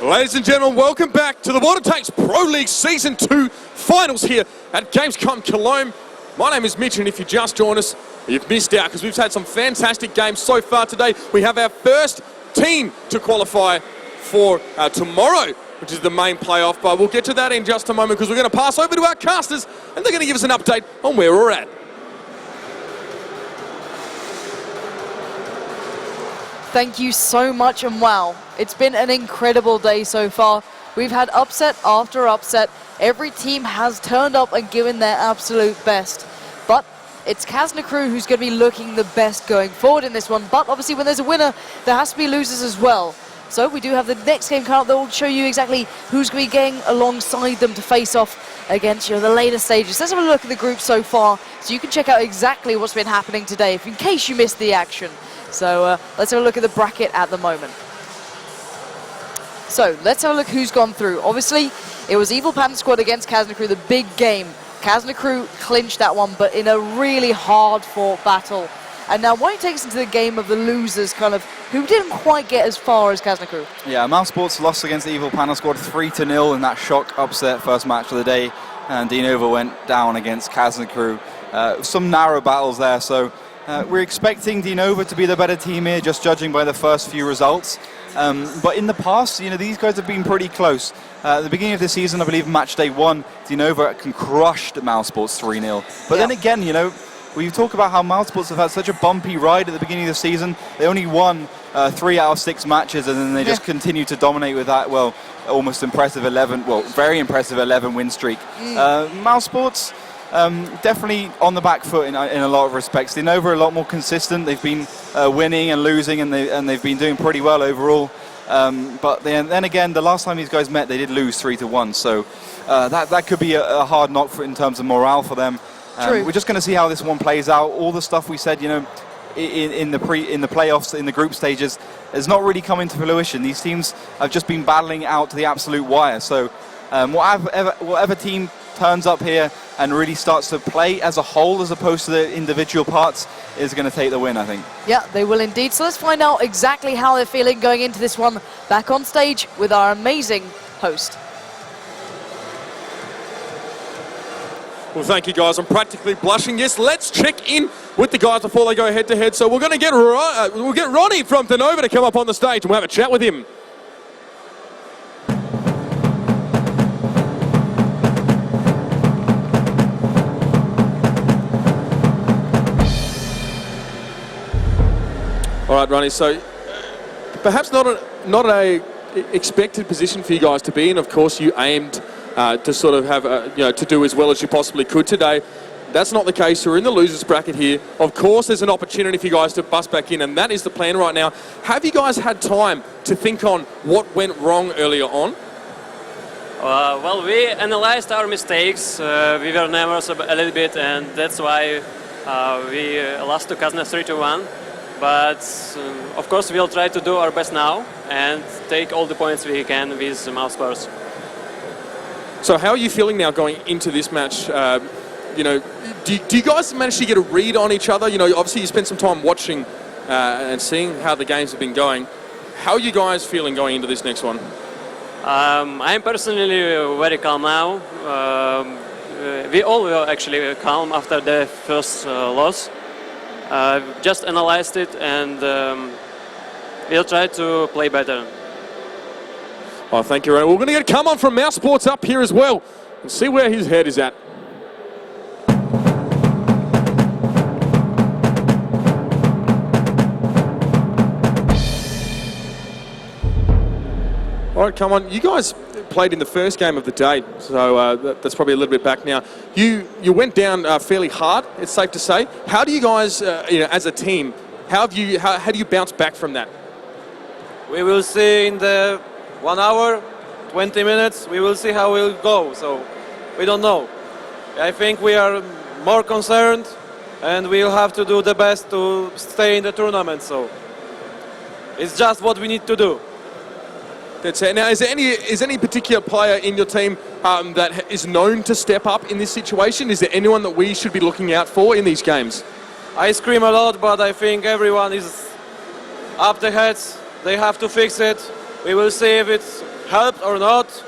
Ladies and gentlemen, welcome back to the Water Tanks Pro League Season 2 finals here at Gamescom Cologne. My name is Mitch, and if you just joined us, you've missed out because we've had some fantastic games so far today. We have our first team to qualify for tomorrow, which is the main playoff, but we'll get to that in just a moment because we're going to pass over to our casters and they're going to give us an update on where we're at. Thank you so much, and wow, it's been an incredible day so far. We've had upset after upset. Every team has turned up and given their absolute best. But it's Kazna Crew who's going to be looking the best going forward in this one. But obviously when there's a winner, there has to be losers as well. So we do have the next game coming up that will show you exactly who's going to be getting alongside them to face off against the later stages. Let's have a look at the group so far so you can check out exactly what's been happening today in case you missed the action. So let's have a look at the bracket at the moment. So let's have a look who's gone through. Obviously, it was Evil Panda Squad against Kazna Crew, the big game. Kazna Crew clinched that one, but in a really hard-fought battle. And now, why don't you take us into the game of the losers, who didn't quite get as far as Kazna Crew? Yeah, mousesports lost against the Evil Panda Squad 3-0 in that shock upset first match of the day, and DeNova went down against Kazna Crew. Some narrow battles there, so we're expecting DeNova to be the better team here, just judging by the first few results. But in the past, these guys have been pretty close. At the beginning of the season, I believe match day 1, DeNova crushed mousesports 3-0. But then again, we talk about how mousesports have had such a bumpy ride at the beginning of the season. They only won 3 out of 6 matches, and then they just continue to dominate with that, almost impressive 11, very impressive 11 win streak. Mousesports, definitely on the back foot in a lot of respects. DeNova are a lot more consistent. They've been winning and losing, and they've been doing pretty well overall. But then again, the last time these guys met, they did lose 3-1. So that could be a hard knock in terms of morale for them. We're just going to see how this one plays out. All the stuff we said, in the playoffs, in the group stages, has not really come into fruition. These teams have just been battling out to the absolute wire. So whatever team turns up here and really starts to play as a whole as opposed to the individual parts is going to take the win, I think. Yeah, they will indeed. So let's find out exactly how they're feeling going into this one back on stage with our amazing host. Well, thank you, guys. I'm practically blushing. Yes, let's check in with the guys before they go head-to-head. So we're going to get we'll get Ronnie from DeNova to come up on the stage, and we'll have a chat with him. All right, Ronnie, so perhaps not a expected position for you guys to be in. Of course, you aimed to sort of have, to do as well as you possibly could today. That's not the case. You're in the losers bracket here. Of course, there's an opportunity for you guys to bust back in, and that is the plan right now. Have you guys had time to think on what went wrong earlier on? Well, we analyzed our mistakes. We were nervous a little bit, and that's why we lost to Kazna 3-1. But of course, we'll try to do our best now and take all the points we can with mousesports. So how are you feeling now going into this match? Do you guys manage to get a read on each other? Obviously you spent some time watching and seeing how the games have been going. How are you guys feeling going into this next one? I'm personally very calm now. We all were actually calm after the first loss. Just analyzed it, and we'll try to play better. Oh, thank you, Ronnie. We're going to get come on from mousesports up here as well and see where his head is at. All right, come on. You guys played in the first game of the day, so that's probably a little bit back now. You went down fairly hard, it's safe to say. How do you guys, as a team, how do you bounce back from that? We will see in the 1 hour, 20 minutes. We will see how it will go. So we don't know. I think we are more concerned, and we'll have to do the best to stay in the tournament. So it's just what we need to do. That's it. Now, is there any particular player in your team that is known to step up in this situation? Is there anyone that we should be looking out for in these games? I scream a lot, but I think everyone is up the heads. They have to fix it. We will see if it's helped or not,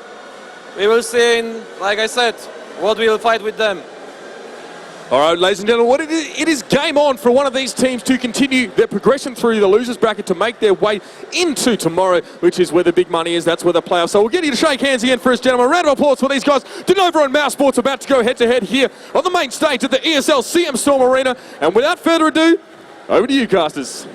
we will see in, like I said, what we will fight with them. All right, ladies and gentlemen, it is game on for one of these teams to continue their progression through the losers bracket to make their way into tomorrow, which is where the big money is. That's where the playoffs. So we'll get you to shake hands again first, gentlemen. A round of applause for these guys. DeNova and mousesports about to go head-to-head here on the main stage at the ESL CM Storm Arena. And without further ado, over to you, casters.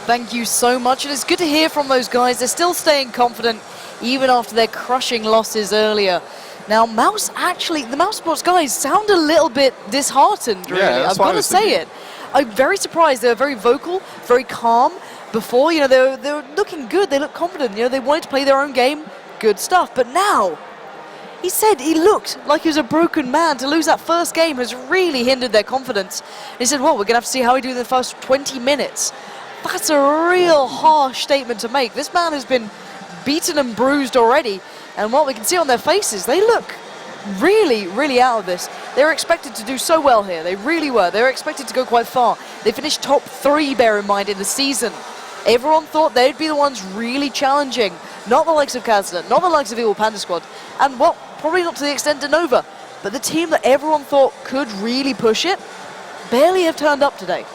Thank you so much. And it's good to hear from those guys. They're still staying confident even after their crushing losses earlier. Now, the mousesports guys sound a little bit disheartened, really. Yeah, I've got to say it. I'm very surprised. They were very vocal, very calm. Before, they were looking good. They looked confident. They wanted to play their own game. Good stuff. But now, he said he looked like he was a broken man. To lose that first game has really hindered their confidence. And he said, well, we're going to have to see how we do in the first 20 minutes. That's a real harsh statement to make. This man has been beaten and bruised already. And what we can see on their faces, they look really, really out of this. They were expected to do so well here. They really were. They were expected to go quite far. They finished top 3, bear in mind, in the season. Everyone thought they'd be the ones really challenging. Not the likes of Kazna, not the likes of Evil Panda Squad. And, well, probably not to the extent DeNova. But the team that everyone thought could really push it, barely have turned up today.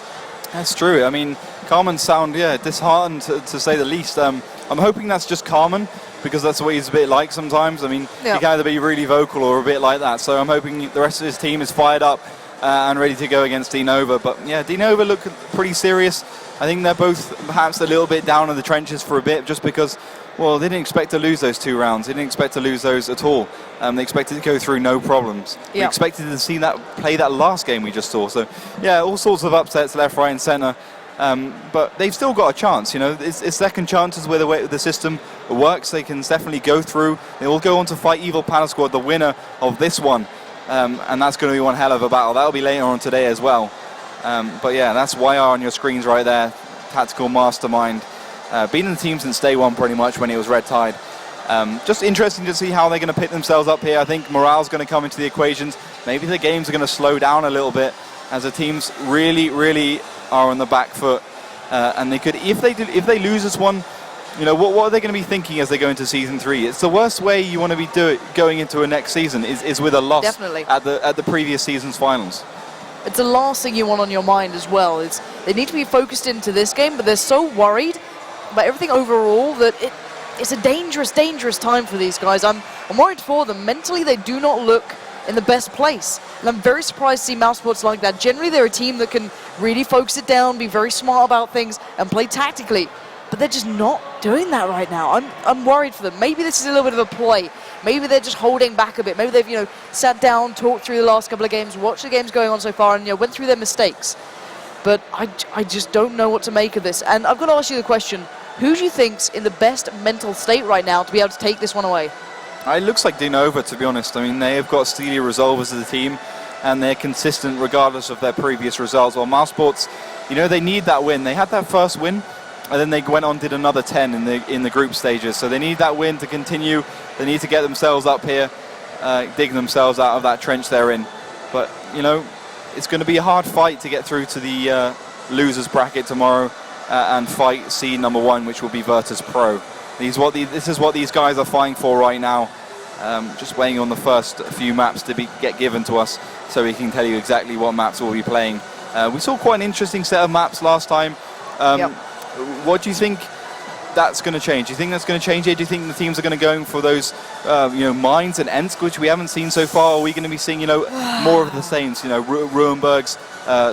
That's true. I mean, Carmen sound, disheartened to say the least. I'm hoping that's just Carmen, because that's what he's a bit like sometimes. I mean, he can either be really vocal or a bit like that. So I'm hoping the rest of his team is fired up and ready to go against DeNova. But yeah, DeNova look pretty serious. I think they're both perhaps a little bit down in the trenches for a bit, just because, well, they didn't expect to lose those 2 rounds. They didn't expect to lose those at all. They expected to go through no problems. We expected to see that play that last game we just saw. So yeah, all sorts of upsets left, right and centre. But they've still got a chance, It's second chances where the way the system works. They can definitely go through. They will go on to fight Evil Panda Squad, the winner of this one. And that's going to be one hell of a battle. That'll be later on today as well. But yeah, that's YR on your screens right there. Tactical Mastermind. Been in the team since day one pretty much when it was Red Tide. Just interesting to see how they're going to pick themselves up here. I think morale's going to come into the equations. Maybe the games are going to slow down a little bit as the teams really, really are on the back foot. And they could, if they lose this one, what are they going to be thinking as they go into season 3? It's the worst way you want to be going into a next season is with a loss. Definitely. At the previous season's finals. It's the last thing you want on your mind as well. They need to be focused into this game, but they're so worried about everything overall that it's a dangerous, dangerous time for these guys. I'm worried for them. Mentally, they do not look in the best place. And I'm very surprised to see mousesports like that. Generally, they're a team that can really focus it down, be very smart about things, and play tactically. But they're just not doing that right now. I'm worried for them. Maybe this is a little bit of a play. Maybe they're just holding back a bit. Maybe they've, sat down, talked through the last couple of games, watched the games going on so far, and, went through their mistakes. But I just don't know what to make of this. And I've got to ask you the question, who do you think's in the best mental state right now to be able to take this one away? It looks like DeNova, to be honest. I mean, they have got steely resolve as a team, and they're consistent regardless of their previous results. While mousesports, they need that win. They had that first win, and then they went on did another 10 in the group stages. So they need that win to continue. They need to get themselves up here, dig themselves out of that trench they're in. But it's going to be a hard fight to get through to the losers bracket tomorrow and fight seed number 1, which will be Virtus Pro. This is what these guys are fighting for right now. Just waiting on the first few maps to get given to us, so we can tell you exactly what maps we'll be playing. We saw quite an interesting set of maps last time. What do you think that's going to change? Do you think that's going to change it? Do you think the teams are going to go for those, Mines and Ensk, which we haven't seen so far? Are we going to be seeing, more of the same, Ruenbergs,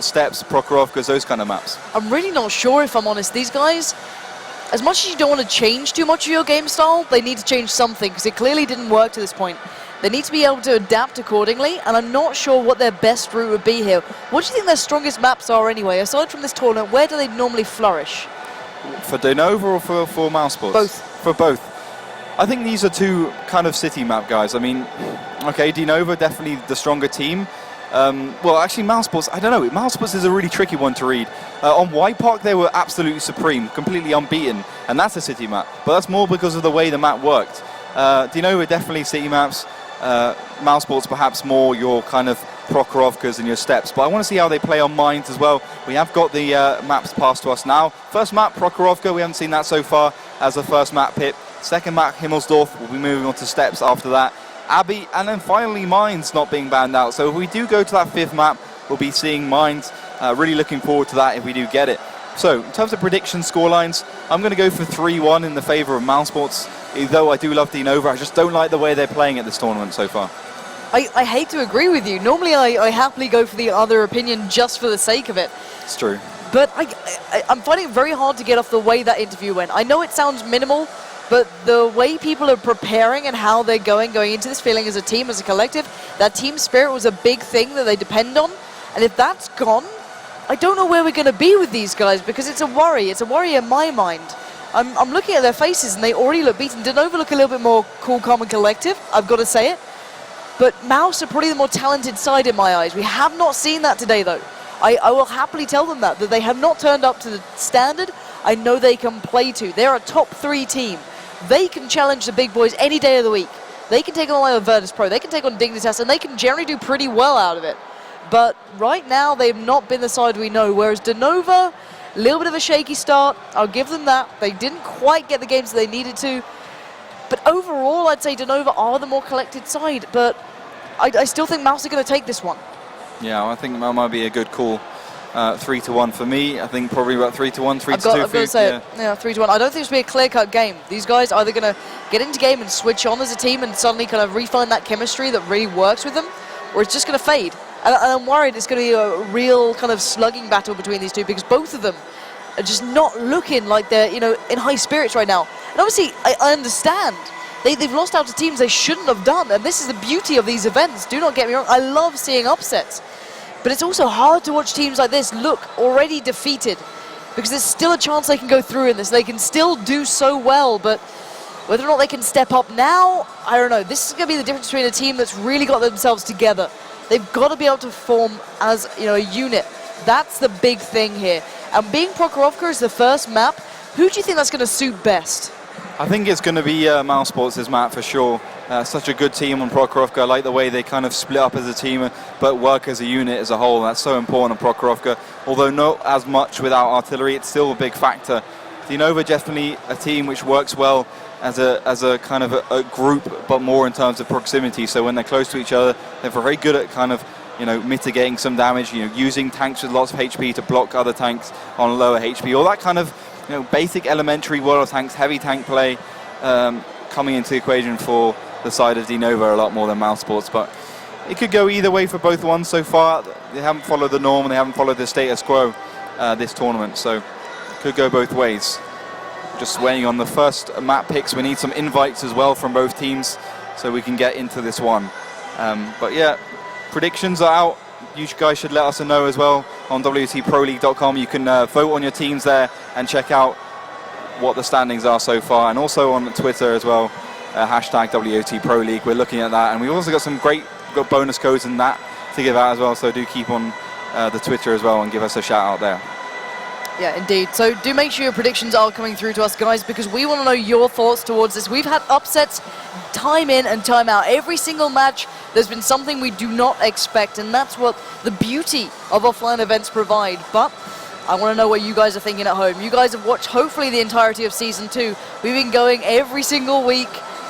Steps, Prokhorovkas, those kind of maps? I'm really not sure, if I'm honest. These guys, as much as you don't want to change too much of your game style, they need to change something, because it clearly didn't work to this point. They need to be able to adapt accordingly, and I'm not sure what their best route would be here. What do you think their strongest maps are anyway? Aside from this tournament, where do they normally flourish? For DeNova or for mousesports? Both. For both. I think these are 2 kind of city map guys. I mean, okay, DeNova definitely the stronger team. Well, actually, mousesports, I don't know. Mousesports is a really tricky one to read. On White Park, they were absolutely supreme, completely unbeaten, and that's a city map. But that's more because of the way the map worked. DeNova definitely city maps. Mousesports perhaps more your kind of Prokhorovkas and your Steps. But I want to see how they play on Mines as well. We have got the maps passed to us now. First map, Prokhorovka, we haven't seen that so far. as the first map pit. Second map, Himmelsdorf, will be moving on to steps after that. Abbey, and then finally Mines not being banned out. So if we do go to that 5th map, we'll be seeing Mines. Really looking forward to that if we do get it. So in terms of prediction scorelines, I'm going to go for 3-1 in the favour of mousesports. Though I do love DeNova, I just don't like the way they're playing at this tournament so far. I hate to agree with you. Normally I happily go for the other opinion just for the sake of it. It's true. But I'm finding it very hard to get off the way that interview went. I know it sounds minimal, but the way people are preparing and how they're going into this, feeling as a team, as a collective, that team spirit was a big thing that they depend on. And if that's gone, I don't know where we're going to be with these guys, because it's a worry. It's a worry in my mind. I'm looking at their faces and they already look beaten. DeNova look a little bit more cool, calm and collective, I've got to say it. But Mouse are probably the more talented side in my eyes. We have not seen that today though. I will happily tell them that they have not turned up to the standard I know they can play to. They're a top 3 team. They can challenge the big boys any day of the week. They can take on like Virtus Pro, they can take on Dignitas, and they can generally do pretty well out of it. But right now, they've not been the side we know, whereas DeNova, a little bit of a shaky start, I'll give them that. They didn't quite get the games that they needed to. But overall, I'd say DeNova are the more collected side, but I still think Mouse are going to take this one. Yeah, I think that might be a good call. 3-1 for me. I think probably about 3-1, 3-2 for you. I've got to say it. Yeah, 3-1. I don't think it's going to be a clear-cut game. These guys are either going to get into game and switch on as a team and suddenly kind of refine that chemistry that really works with them, or it's just going to fade. And I'm worried it's going to be a real kind of slugging battle between these two, because both of them are just not looking like they're, in high spirits right now. And obviously, I understand. They've lost out to teams they shouldn't have done, and this is the beauty of these events. Do not get me wrong, I love seeing upsets. But it's also hard to watch teams like this look already defeated, because there's still a chance they can go through in this. They can still do so well, but whether or not they can step up now, I don't know. This is going to be the difference between a team that's really got themselves together. They've got to be able to form as a unit. That's the big thing here. And being Prokhorovka is the first map, who do you think that's going to suit best? I think it's going to be mousesports' map for sure. Such a good team on Prokhorovka. I like the way they kind of split up as a team, but work as a unit as a whole. That's so important on Prokhorovka. Although not as much without artillery, it's still a big factor. DeNova definitely a team which works well as a kind of a group, but more in terms of proximity. So when they're close to each other, they're very good at kind of mitigating some damage. Using tanks with lots of HP to block other tanks on lower HP. All that kind of basic elementary World of Tanks heavy tank play coming into the equation for the side of DeNova a lot more than mousesports. But it could go either way for both ones so far. They haven't followed the norm and they haven't followed the status quo this tournament, so it could go both ways. Just waiting on the first map picks. We need some invites as well from both teams so we can get into this one. But yeah, predictions are out. You guys should let us know as well on WTProLeague.com. You can vote on your teams there and check out what the standings are so far, and also on Twitter as well, hashtag WTProLeague. We're looking at that, and we've also got some great bonus codes in that to give out as well, so do keep on the Twitter as well and give us a shout out there. Yeah, indeed. So do make sure your predictions are coming through to us, guys, because we want to know your thoughts towards this. We've had upsets time in and time out. Every single match, there's been something we do not expect, and that's what the beauty of offline events provide. But I want to know what you guys are thinking at home. You guys have watched, hopefully, the entirety of Season 2. We've been going every single week,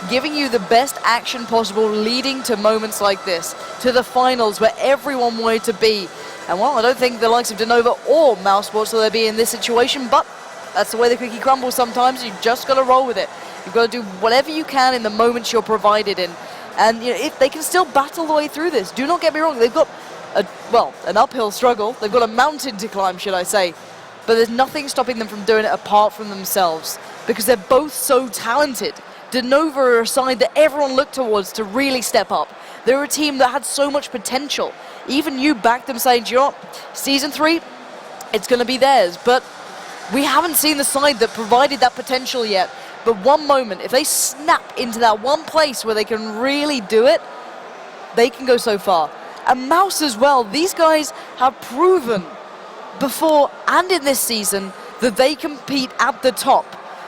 giving you the best action possible, leading to moments like this, to the finals where everyone wanted to be. And well, I don't think the likes of DeNova or mousesports will be in this situation, but that's the way the cookie crumbles sometimes. You've just got to roll with it. You've got to do whatever you can in the moments you're provided in. And if they can still battle the way through this. Do not get me wrong, they've got an uphill struggle. They've got a mountain to climb, should I say. But there's nothing stopping them from doing it apart from themselves, because they're both so talented. DeNova are a side that everyone looked towards to really step up. They're a team that had so much potential. Even you backed them saying, you know what, Season 3, it's going to be theirs. But we haven't seen the side that provided that potential yet. But one moment, if they snap into that one place where they can really do it, they can go so far. And Mouse as well, these guys have proven before and in this season that they compete at the top.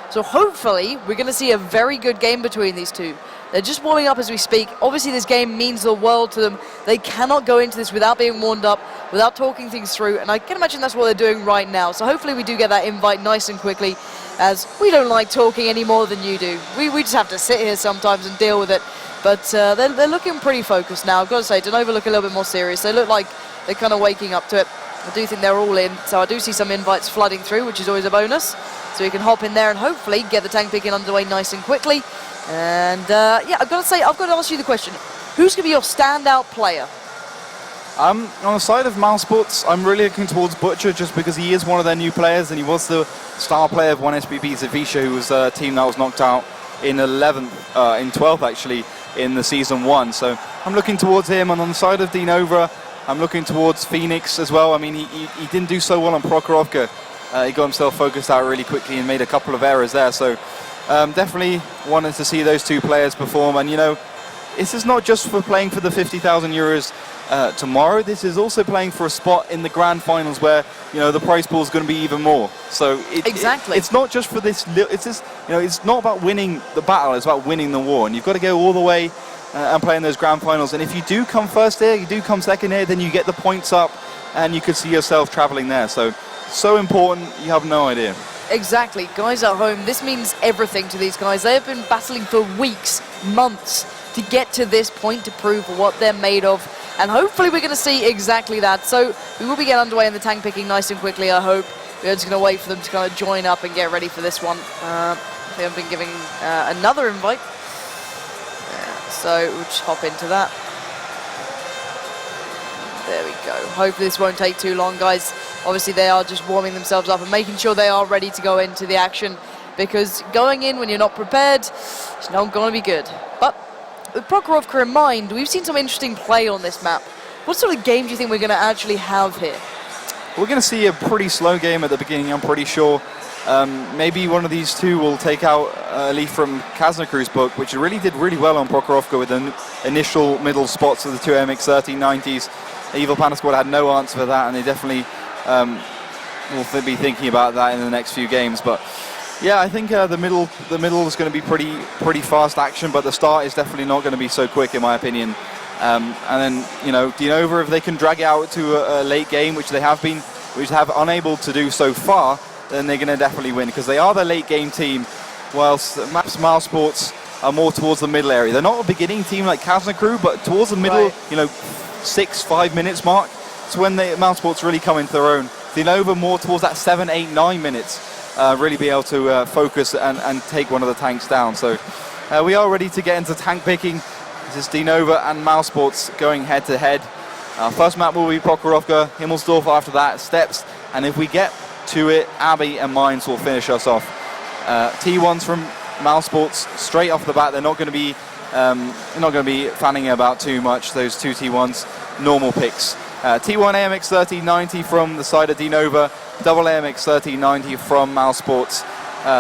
So hopefully, we're going to see a very good game between these two. They're just warming up as we speak. Obviously, this game means the world to them. They cannot go into this without being warmed up, without talking things through, and I can imagine that's what they're doing right now. So hopefully we do get that invite nice and quickly. as we don't like talking any more than you do. We just have to sit here sometimes and deal with it. But they're looking pretty focused now. I've got to say, DeNova look a little bit more serious. They look like they're kind of waking up to it. I do think they're all in, so I do see some invites flooding through, which is always a bonus. So we can hop in there and hopefully get the tank picking underway nice and quickly. And yeah, I've got to ask you the question. Who's going to be your standout player? On the side of mousesports, I'm really looking towards Butcher just because he is one of their new players and he was the star player of 1SBB Zavisha, who was a team that was knocked out in 12th actually in the season 1. So I'm looking towards him. And on the side of DeNova, I'm looking towards Phoenix as well. I mean, he didn't do so well on Prokhorovka. He got himself focused out really quickly and made a couple of errors there. So definitely wanted to see those two players perform. And, you know, this is not just for playing for the 50,000 euros tomorrow. This is also playing for a spot in the grand finals where, you know, the prize pool is going to be even more. So it's not just for this. It's just, you know, it's not about winning the battle. It's about winning the war. And you've got to go all the way and play in those grand finals. And if you do come first here, you do come second here, then you get the points up, and you could see yourself traveling there. So important. You have no idea. Exactly. Guys at home, this means everything to these guys. They have been battling for weeks, months to get to this point to prove what they're made of. And hopefully we're going to see exactly that. So we will be getting underway in the tank picking nice and quickly, I hope. We're just going to wait for them to kind of join up and get ready for this one. They have been giving another invite. So we'll just hop into that. There we go. Hopefully this won't take too long, guys. Obviously they are just warming themselves up and making sure they are ready to go into the action, because going in when you're not prepared, it's not going to be good. But with Prokhorovka in mind, we've seen some interesting play on this map. What sort of game do you think we're going to actually have here? We're going to see a pretty slow game at the beginning, I'm pretty sure. Maybe one of these two will take out a leaf from Kaznakru's book, which really did really well on Prokhorovka with the initial middle spots of the two MX-1390s. The Evil Panda Squad had no answer for that, and they definitely will be thinking about that in the next few games. But yeah, I think the middle is going to be pretty fast action, but the start is definitely not going to be so quick, in my opinion. And then, you know, DeNova, if they can drag it out to a late game, which they have been, which have unable to do so far, then they're going to definitely win, because they are the late game team, whilst mousesports are more towards the middle area. They're not a beginning team like Kaznakru, but towards the middle, you know, 6-5 minutes mark. It's when the mousesports really come into their own. DeNova more towards that 7, 8, 9 minutes, really be able to focus and take one of the tanks down. So we are ready to get into tank picking. This is DeNova and mousesports going head to head. First map will be Prokhorovka, Himmelsdorf after that, Steps, and if we get to it, Abbey and Mines will finish us off. T1s from mousesports straight off the bat. They're not going to be fanning about too much. Those two T1s, normal picks. T1 AMX 1390 from the side of DeNova, double AMX 1390 from mousesports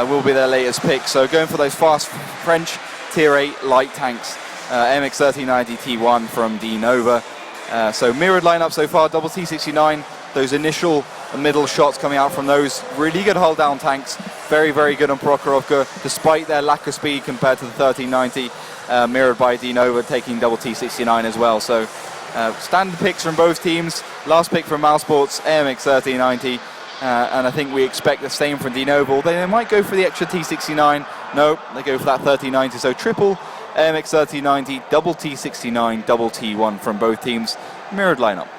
will be their latest pick. So going for those fast French tier 8 light tanks. AMX 1390 T1 from DeNova. So mirrored lineup so far, double T69. Those initial middle shots coming out from those really good hull down tanks. Very, very good on Prokhorovka, despite their lack of speed compared to the 1390. Mirrored by DeNova taking double T69 as well. So standard picks from both teams. Last pick from mousesports, AMX 1390. And I think we expect the same from DeNova, although they might go for the extra T69. No, they go for that 1390. So triple AMX 1390, double T69, double T1 from both teams. Mirrored lineup.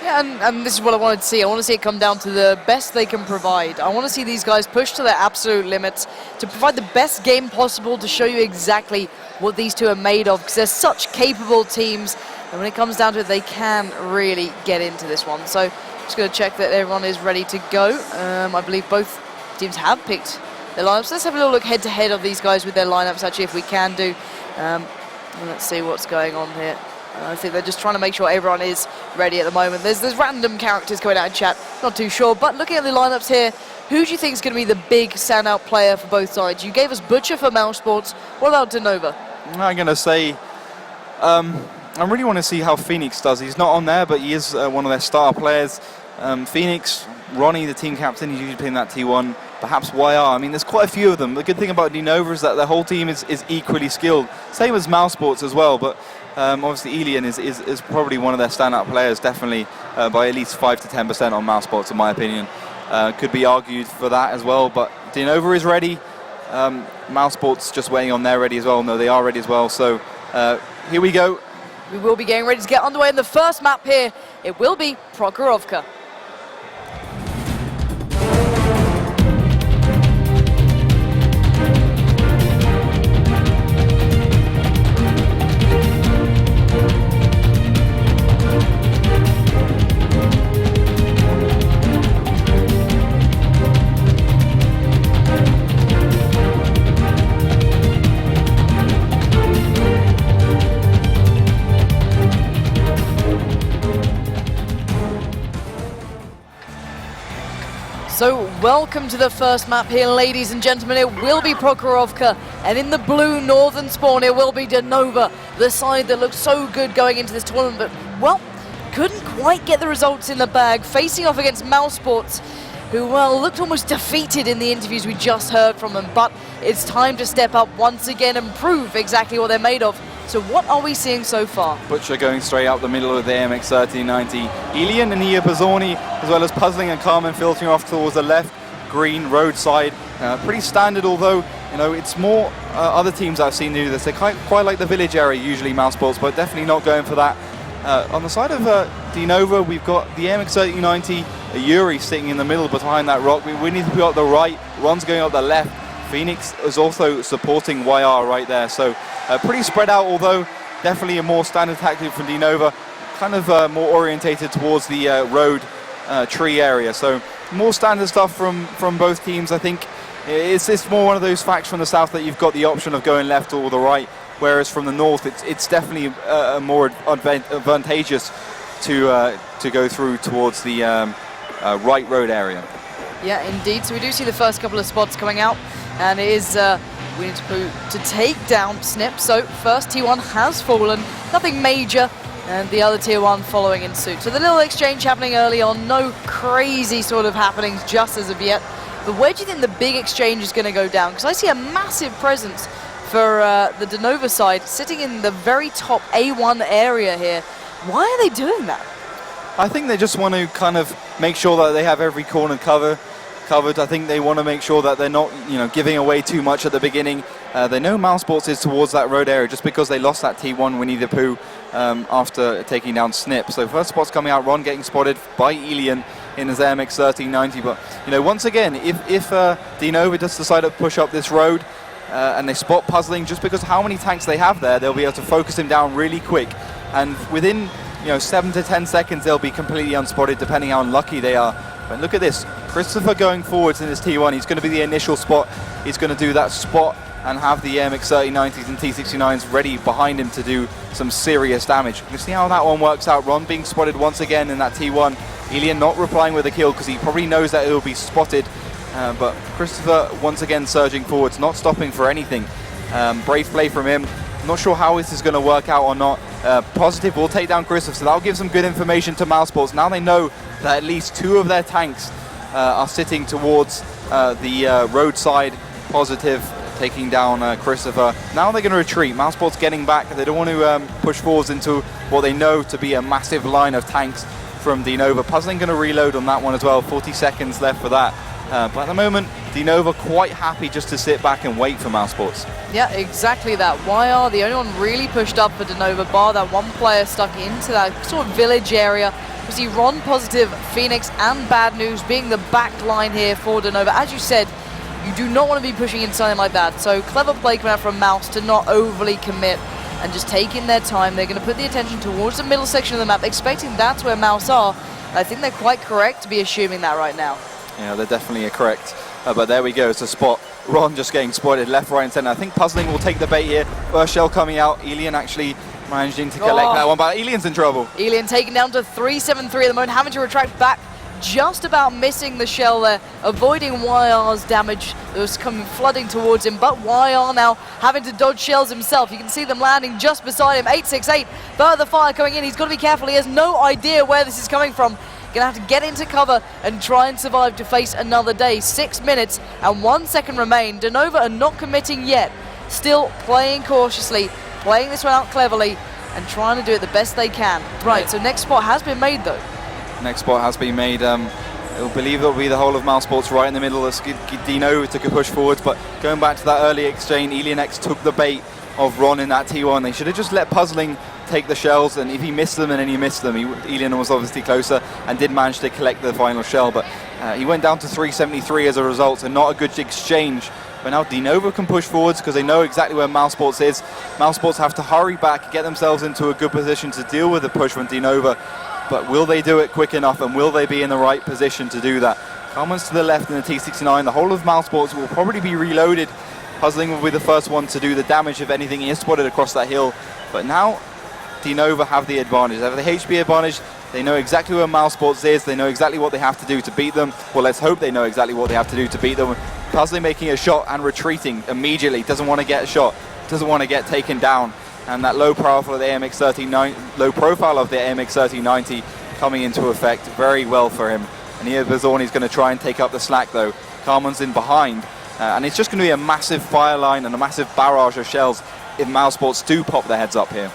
Yeah, and this is what I wanted to see. I want to see it come down to the best they can provide. I want to see these guys push to their absolute limits to provide the best game possible, to show you exactly what these two are made of, because they're such capable teams, and when it comes down to it, they can really get into this one. So just going to check that everyone is ready to go. I believe both teams have picked their lineups. Let's have a little look head to head of these guys with their lineups, actually, if we can do. Let's see what's going on here. I think they're just trying to make sure everyone is ready at the moment. There's random characters going out in chat, not too sure. But looking at the lineups here, who do you think is going to be the big standout player for both sides? You gave us Butcher for mousesports. What about DeNova? I'm going to say, I really want to see how Phoenix does. He's not on there, but he is one of their star players. Phoenix, Ronnie, the team captain, he's usually playing that T1. Perhaps YR. I mean, there's quite a few of them. The good thing about DeNova is that the whole team is equally skilled. Same as mousesports as well, but obviously Elian is probably one of their standout players, definitely by at least 5 to 10% on mousesports, in my opinion. could be argued for that as well. But DeNova is ready. mousesports just waiting on their ready as well. No, they are ready as well. So here we go. We will be getting ready to get underway in the first map here. It will be Prokhorovka. So welcome to the first map here, ladies and gentlemen. It will be Prokhorovka, and in the blue northern spawn it will be DeNova, the side that looked so good going into this tournament, but well, couldn't quite get the results in the bag, facing off against mousesports, who well looked almost defeated in the interviews we just heard from them. But it's time to step up once again and prove exactly what they're made of. So what are we seeing so far? Butcher going straight out the middle of the AMX 1390. Ilian and Nia Bazzoni, as well as Puzzling and Carmen filtering off towards the left, green, roadside. Pretty standard, although, you know, it's more other teams I've seen do this. They quite like the village area, usually mousesports, but definitely not going for that. On the side of DeNova, we've got the AMX 1390, Yuri sitting in the middle behind that rock. We need to be up the right, Ron's going up the left. Phoenix is also supporting YR right there, so pretty spread out, although definitely a more standard tactic from DeNova, kind of more orientated towards the road tree area. So more standard stuff from both teams. I think it's more one of those facts from the south that you've got the option of going left or the right, whereas from the north it's definitely more advantageous to go through towards the right road area. Yeah, indeed. So we do see the first couple of spots coming out, and it is we need to take down Snip. So first T1 has fallen, nothing major, and the other Tier 1 following in suit. So the little exchange happening early on, no crazy sort of happenings just as of yet. But where do you think the big exchange is going to go down? Because I see a massive presence for the DeNova side, sitting in the very top A1 area here. Why are they doing that? I think they just want to kind of make sure that they have every corner covered. I think they want to make sure that they're not, you know, giving away too much at the beginning. They know mousesports is towards that road area just because they lost that T1 Winnie the Pooh after taking down Snip. So first spot's coming out, Ron getting spotted by Ilian in his AMX 1390. But, you know, once again, if DeNova does decide to push up this road and they spot Puzzling, just because how many tanks they have there, they'll be able to focus him down really quick. And within, you know, 7 to 10 seconds, they'll be completely unspotted, depending how unlucky they are. But look at this, Christopher going forwards in his T1. He's going to be the initial spot. He's going to do that spot and have the MX 3090s and T69s ready behind him to do some serious damage. You see how that one works out. Ron being spotted once again in that T1. Ilian not replying with a kill because he probably knows that he'll be spotted. But Christopher once again surging forwards, not stopping for anything. Brave play from him. Not sure how this is going to work out or not. Positive will take down Christopher, so that'll give some good information to mousesports. Now they know that at least 2 of their tanks are sitting towards the roadside. Positive taking down Christopher. Now they're going to retreat. mousesports getting back. They don't want to push forwards into what they know to be a massive line of tanks from DeNova. Puzzling going to reload on that one as well. 40 seconds left for that. But at the moment, DeNova quite happy just to sit back and wait for mousesports. Yeah, exactly that. YR, the only one really pushed up for DeNova, bar that one player stuck into that sort of village area. We see Ron, Positive, Phoenix, and Bad News being the back line here for DeNova. As you said, you do not want to be pushing in something like that. So clever play coming out from Mouse to not overly commit and just taking their time. They're going to put the attention towards the middle section of the map, expecting that's where Mouse are. I think they're quite correct to be assuming that right now. Yeah, they're definitely correct. But there we go, it's a spot. Ron just getting spotted left, right, and center. I think Puzzling will take the bait here. First shell coming out. Ilian actually managing to collect that one, but Ilian's in trouble. Ilian taken down to 373 at the moment, having to retract back, just about missing the shell there, avoiding YR's damage that was coming flooding towards him. But YR now having to dodge shells himself. You can see them landing just beside him. 868, further fire coming in. He's got to be careful. He has no idea where this is coming from. Gonna have to get into cover and try and survive to face another day. 6 minutes and 1 second remain. DeNova are not committing yet. Still playing cautiously, playing this one out cleverly, and trying to do it the best they can. Right, so next spot has been made though. Next spot has been made. I believe it'll be the whole of mousesports right in the middle. DeNova took a push forwards, but going back to that early exchange, Elianex took the bait of Ron in that T1. They should have just let Puzzling take the shells, and if he missed them and then he missed them, Elian was obviously closer and did manage to collect the final shell, but he went down to 373 as a result, so not a good exchange. But now DeNova can push forwards because they know exactly where mousesports is. mousesports have to hurry back, get themselves into a good position to deal with the push from DeNova, but will they do it quick enough, and will they be in the right position to do that? Carmen's to the left in the T69. The whole of mousesports will probably be reloaded. Puzzling will be the first one to do the damage if anything is spotted across that hill. But now DeNova have the advantage. They have the HP advantage. They know exactly where mousesports is. They know exactly what they have to do to beat them. Well, let's hope they know exactly what they have to do to beat them. Puzzling making a shot and retreating immediately. Doesn't want to get a shot. Doesn't want to get taken down. And that low profile of the AMX 1390 coming into effect very well for him. And here Bazzorni's going to try and take up the slack though. Carmen's in behind. And it's just going to be a massive fire line and a massive barrage of shells if mousesports do pop their heads up here.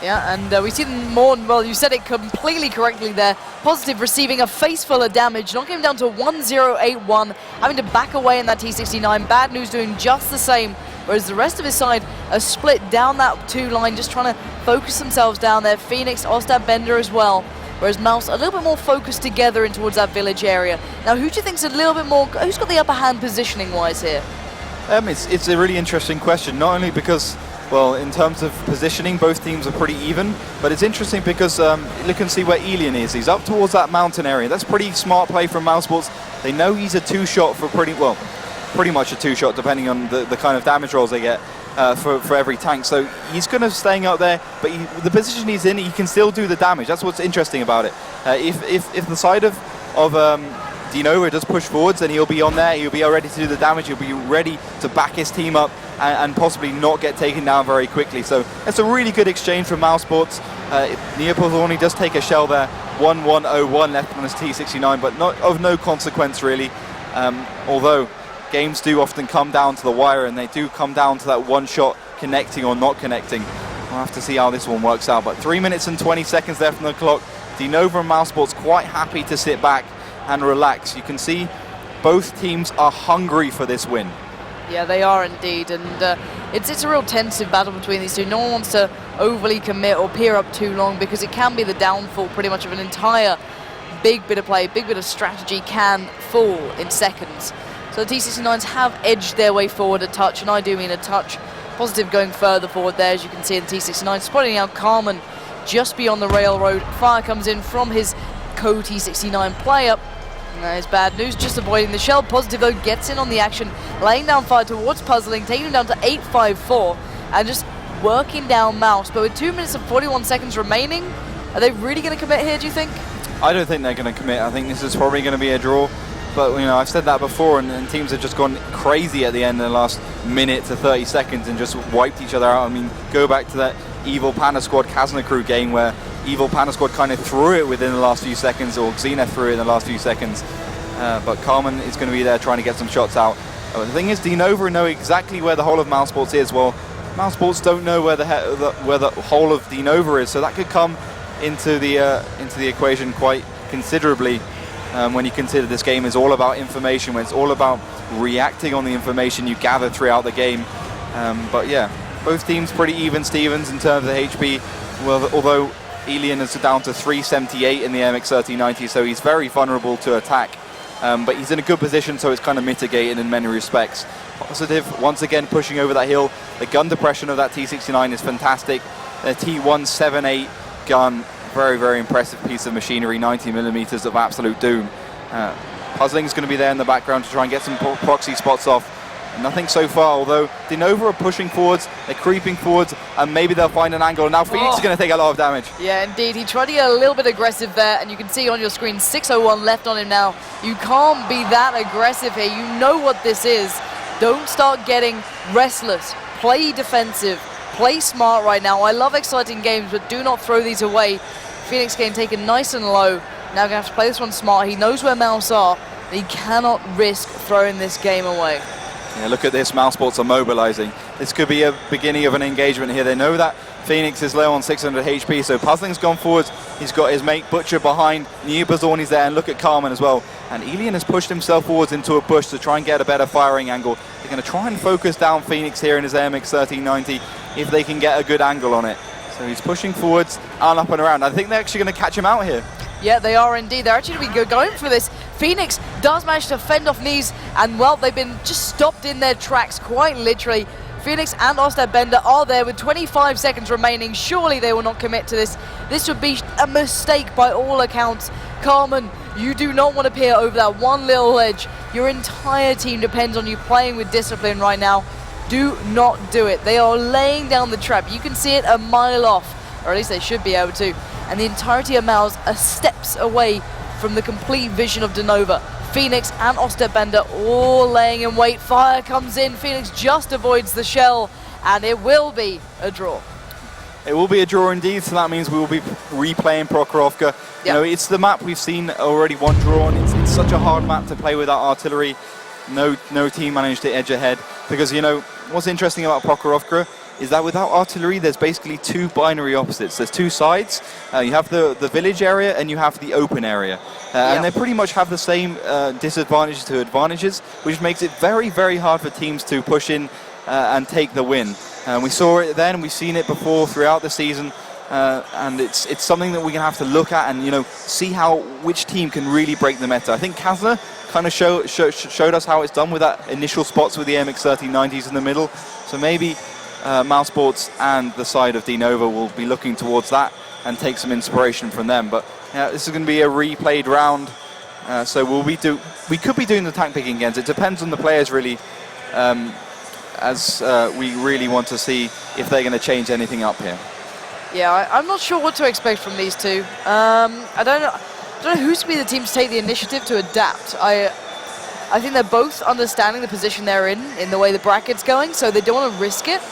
Yeah, and we see them more, well, you said it completely correctly there. Positive receiving a face full of damage, knocking him down to 1081, having to back away in that T69. Bad News doing just the same, whereas the rest of his side are split down that 2 line, just trying to focus themselves down there. Phoenix, Ostad, Bender as well, whereas Mouse a little bit more focused together in towards that village area. Now, who do you think's a little bit more, who's got the upper hand positioning-wise here? It's a really interesting question, not only because, well, in terms of positioning, both teams are pretty even, but it's interesting because look and see where Elian is. He's up towards that mountain area. That's pretty smart play from mousesports. They know he's a 2-shot for pretty much a 2-shot, depending on the kind of damage rolls they get for every tank. So he's going to staying up there, but the position he's in, he can still do the damage. That's what's interesting about it. If the side of DeNova does push forwards, then he'll be on there. He'll be ready to do the damage. He'll be ready to back his team up and possibly not get taken down very quickly. So it's a really good exchange from mousesports. Neopolzorni does take a shell there. 1101 left on his T69, but not of no consequence really. Although games do often come down to the wire, and they do come down to that one shot connecting or not connecting. We'll have to see how this one works out. But 3 minutes and 20 seconds left on the clock. DeNova and mousesports quite happy to sit back and relax. You can see both teams are hungry for this win. Yeah, they are indeed, and it's a real tensive battle between these two. No one wants to overly commit or peer up too long, because it can be the downfall pretty much of an entire big bit of play, big bit of strategy can fall in seconds. So the T69s have edged their way forward a touch, and I do mean a touch. Positive going further forward there, as you can see in the T69. Spotting out Carmen just beyond the railroad. Fire comes in from his co-T69 player. There's Bad News, just avoiding the shell. Positive, though, gets in on the action, laying down fire towards Puzzling, taking him down to 854, and just working down Mouse. But with 2 minutes and 41 seconds remaining, are they really going to commit here, do you think? I don't think they're going to commit. I think this is probably going to be a draw. But, you know, I've said that before, and teams have just gone crazy at the end in the last minute to 30 seconds and just wiped each other out. I mean, go back to that Evil Panda Squad Kazna Crew game where Evil Panda Squad kind of threw it within the last few seconds, or Xena threw it in the last few seconds. But Carmen is going to be there trying to get some shots out. The thing is, DeNova know exactly where the whole of mousesports is. Well, mousesports don't know where the whole of DeNova is, so that could come into the equation quite considerably. When you consider this game is all about information, when it's all about reacting on the information you gather throughout the game. But yeah, both teams pretty even Stevens in terms of HP, well, although Elian is down to 378 in the MX 1390, so he's very vulnerable to attack. But he's in a good position, so it's kind of mitigated in many respects. Positive, once again, pushing over that hill. The gun depression of that T69 is fantastic. The T178 gun, very, very impressive piece of machinery, 90mm of absolute doom. Puzzling's going to be there in the background to try and get some proxy spots off. Nothing so far, although DeNova are pushing forwards, they're creeping forwards, and maybe they'll find an angle. Now Phoenix is going to take a lot of damage. Yeah, indeed. He tried to get a little bit aggressive there, and you can see on your screen 601 left on him now. You can't be that aggressive here. You know what this is. Don't start getting restless. Play defensive. Play smart right now. I love exciting games, but do not throw these away. Phoenix game taken nice and low. Now going to have to play this one smart. He knows where Mouse are. He cannot risk throwing this game away. Yeah, look at this, mousesports are mobilizing. This could be a beginning of an engagement here. They know that Phoenix is low on 600 HP, so Puzzling's gone forwards. He's got his mate Butcher behind. Nia Bazzorni's there, and look at Carmen as well. And Elian has pushed himself forwards into a bush to try and get a better firing angle. They're going to try and focus down Phoenix here in his AMX 1390 if they can get a good angle on it. So he's pushing forwards and up and around. I think they're actually going to catch him out here. Yeah, they are indeed. They're actually going to be going for this. Phoenix does manage to fend off knees, and well, they've been just stopped in their tracks, quite literally. Phoenix and Osterbender are there with 25 seconds remaining. Surely they will not commit to this. This would be a mistake by all accounts. Carmen, you do not want to peer over that one little ledge. Your entire team depends on you playing with discipline right now. Do not do it. They are laying down the trap. You can see it a mile off, or at least they should be able to. And the entirety of Mouse are steps away from the complete vision of DeNova. Phoenix and Osterbender all laying in wait. Fire comes in. Phoenix just avoids the shell, and it will be a draw. It will be a draw indeed, so that means we will be replaying Prokhorovka. Yep. You know, it's the map we've seen already one draw on. It's such a hard map to play without artillery. No team managed to edge ahead. Because, you know, what's interesting about Prokhorovka is that without artillery, there's basically two binary opposites. There's two sides. You have the village area and you have the open area. And they pretty much have the same disadvantages to advantages, which makes it very, very hard for teams to push in and take the win. We saw it then, we've seen it before throughout the season, and it's something that we're going to have to look at and, you know, see which team can really break the meta. I think Kazna kind of showed us how it's done with that initial spots with the MX 1390s in the middle. So maybe mousesports and the side of DeNova will be looking towards that and take some inspiration from them. But yeah, this is going to be a replayed round, so we could be doing the tank picking again. It depends on the players really, as we really want to see if they're going to change anything up here. Yeah, I'm not sure what to expect from these two. I don't know who's going to be the team to take the initiative to adapt. I think they're both understanding the position they're in the way the bracket's going, so they don't want to risk it.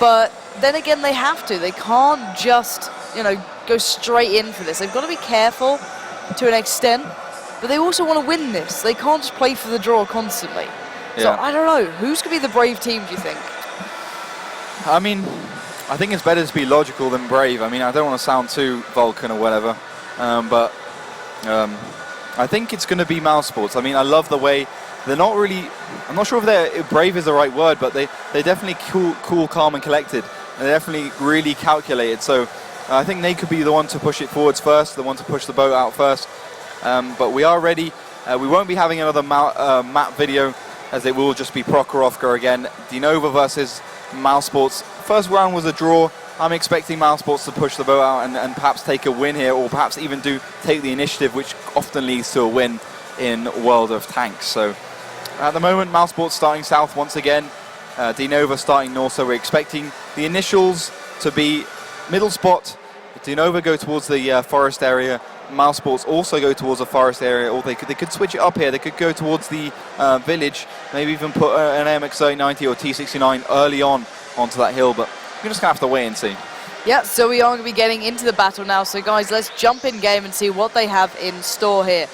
But then again, they have to. They can't just, you know, go straight in for this. They've got to be careful to an extent, but they also want to win this. They can't just play for the draw constantly. Yeah. So I don't know. Who's going to be the brave team, do you think? I mean, I think it's better to be logical than brave. I mean, I don't want to sound too Vulcan or whatever, but I think it's going to be mousesports. I mean, I love the way they're not really, I'm not sure if they're brave is the right word, but they're definitely cool, calm and collected. And they're definitely really calculated. So I think they could be the one to push it forwards first, the one to push the boat out first. But we are ready. We won't be having another map video, as it will just be Prokhorovka again. DeNova versus mousesports. First round was a draw. I'm expecting mousesports to push the boat out and perhaps take a win here, or perhaps even take the initiative, which often leads to a win in World of Tanks. So at the moment, mousesports starting south once again, DeNova starting north, so we're expecting the initials to be middle spot. DeNova go towards the forest area, mousesports also go towards the forest area, or they could switch it up here. They could go towards the village, maybe even put an AMX 3090 or T69 early onto that hill, but we're just going to have to wait and see. Yeah, so we are going to be getting into the battle now. So guys, let's jump in game and see what they have in store here.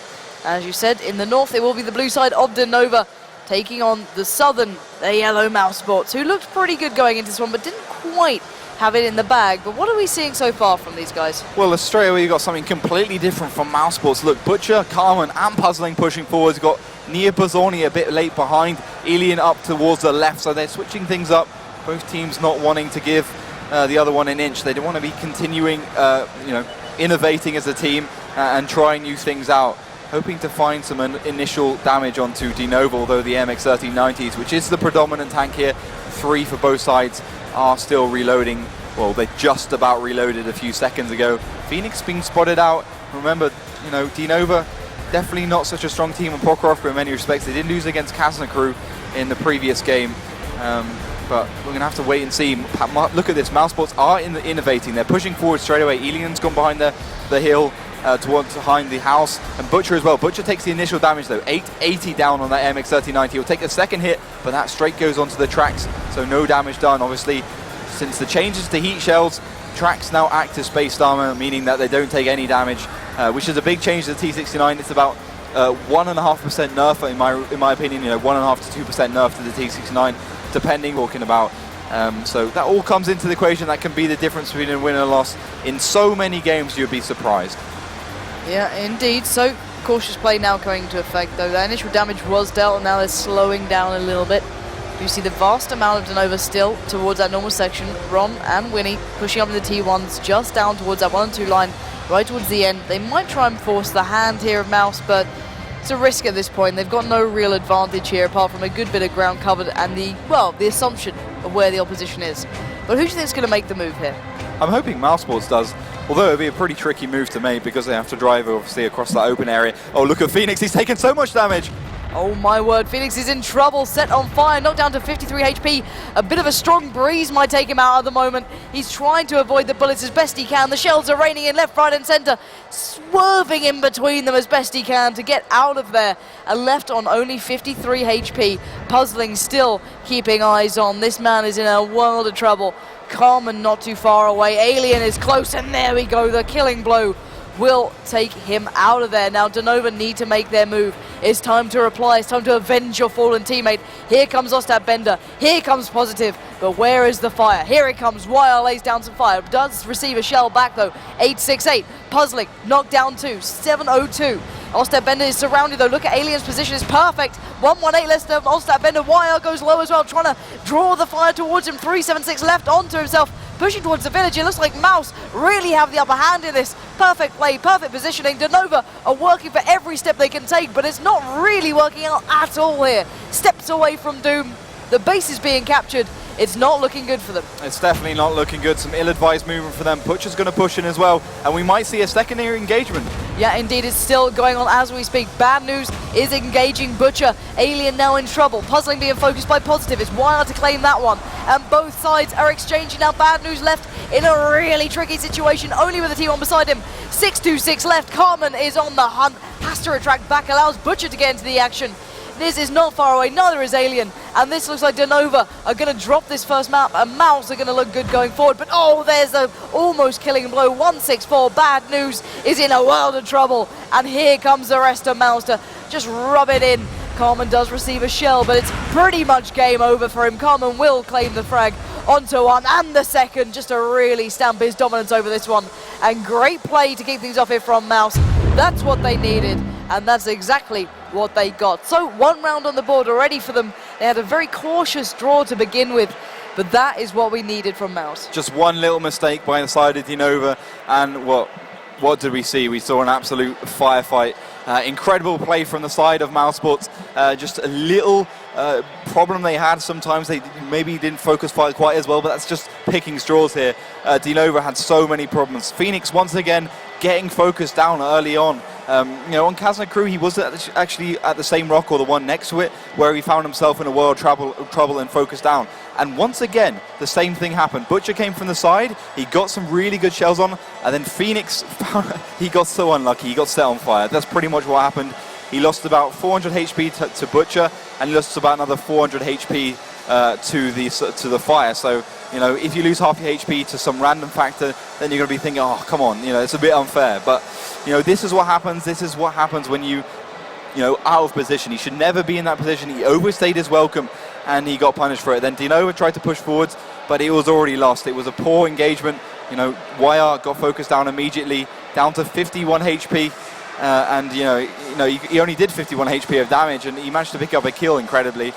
As you said, in the north, it will be the blue side of DeNova taking on the southern, the yellow mousesports, who looked pretty good going into this one, but didn't quite have it in the bag. But what are we seeing so far from these guys? Well, straight away you got something completely different from mousesports. Look, Butcher, Carmen and Puzzling pushing forwards. Got Nia Bazzorni a bit late behind, Elian up towards the left, so they're switching things up. Both teams not wanting to give the other one an inch. They don't want to be continuing, you know, innovating as a team and trying new things out. Hoping to find some initial damage onto DeNova, although the MX 1390s, which is the predominant tank here, 3 for both sides, are still reloading. Well, they just about reloaded a few seconds ago. Phoenix being spotted out. Remember, you know, DeNova definitely not such a strong team on Prokhorovka in many respects. They did lose against Kazna Crew in the previous game. But we're going to have to wait and see. Look at this, mousesports are innovating. They're pushing forward straight away. Elian's gone behind the hill towards behind the house, and Butcher as well. Butcher takes the initial damage though, 880 down on that MX 1390. He'll take a second hit, but that straight goes onto the tracks, so no damage done. Obviously, since the changes to heat shells, tracks now act as spaced armor, meaning that they don't take any damage, which is a big change to the T69. It's about 1.5% nerf in my opinion, you know, 1.5 to 2% nerf to the T69, depending, talking about So that all comes into the equation. That can be the difference between a win and a loss. In so many games, you'd be surprised. Yeah, indeed. So cautious play now coming into effect, though. The initial damage was dealt, and now they're slowing down a little bit. You see the vast amount of DeNova still towards that normal section. Ron and Winnie pushing up in the T1s just down towards that 1 and 2 line, right towards the end. They might try and force the hand here of Mouse, but it's a risk at this point. They've got no real advantage here apart from a good bit of ground covered and the assumption of where the opposition is. But who do you think is going to make the move here? I'm hoping mousesports does, although it'd be a pretty tricky move to make because they have to drive obviously across that open area. Oh, look at Phoenix, he's taken so much damage. Oh my word, Phoenix is in trouble, set on fire, knocked down to 53 HP. A bit of a strong breeze might take him out at the moment. He's trying to avoid the bullets as best he can. The shells are raining in left, right and centre, swerving in between them as best he can to get out of there. And left on only 53 HP, puzzling still, keeping eyes on. This man is in a world of trouble. Carmen not too far away, Alien is close, and there we go, the killing blow will take him out of there. Now DeNova need to make their move. It's time to reply. It's time to avenge your fallen teammate. Here comes Ostap Bender. Here comes Positive. But where is the fire? Here it comes. Wire lays down some fire. Does receive a shell back though. 868. Puzzling. Knocked down 2. 702. Ostap Bender is surrounded though. Look at Alien's position. It's perfect. 118 less than Ostap Bender. Wire goes low as well. Trying to draw the fire towards him. 376 left onto himself. Pushing towards the village. It looks like Mouse really have the upper hand in this. Perfect play, perfect positioning. DeNova are working for every step they can take, but it's not really working out at all here. Steps away from Doom. The base is being captured. It's not looking good for them. It's definitely not looking good. Some ill-advised movement for them. Butcher's going to push in as well, and we might see a secondary engagement. Yeah, indeed, it's still going on as we speak. Bad News is engaging Butcher. Alien now in trouble. Puzzling being focused by Positive. It's Wire to claim that one. And both sides are exchanging now. Bad News left in a really tricky situation, only with the T1 beside him. 626 left. Carmen is on the hunt. Has to retract back, allows Butcher to get into the action. This is not far away, neither is Alien, and this looks like DeNova are going to drop this first map, and Mouse are going to look good going forward, but oh, there's a almost killing blow. 164, Bad News is in a world of trouble, and here comes the rest of Mouse to just rub it in. Carmen does receive a shell, but it's pretty much game over for him. Carmen will claim the frag onto one and the second, just to really stamp his dominance over this one, and great play to keep things off here from Mouse. That's what they needed, and that's exactly what they got. So 1 round on the board already for them. They had a very cautious draw to begin with, but that is what we needed from Mouse. Just one little mistake by the side of DeNova, and what did we see? We saw an absolute firefight. Incredible play from the side of mousesports. Just a little problem they had sometimes. They maybe didn't focus quite as well, but that's just picking straws here. DeNova had so many problems. Phoenix once again getting focused down early on. On Kazna Crew, he was actually at the same rock or the one next to it, where he found himself in a world of trouble and focused down. And once again, the same thing happened. Butcher came from the side, he got some really good shells on, and then Phoenix, he got so unlucky, he got set on fire. That's pretty much what happened. He lost about 400 HP to Butcher, and he lost about another 400 HP to the fire. So, if you lose half your HP to some random factor, then you're going to be thinking, oh, come on, it's a bit unfair. But, this is what happens. This is what happens when you out of position. He should never be in that position. He overstayed his welcome, and he got punished for it. Then DeNova tried to push forwards, but it was already lost. It was a poor engagement. YR got focused down immediately, down to 51 HP. And he only did 51 HP of damage, and he managed to pick up a kill incredibly.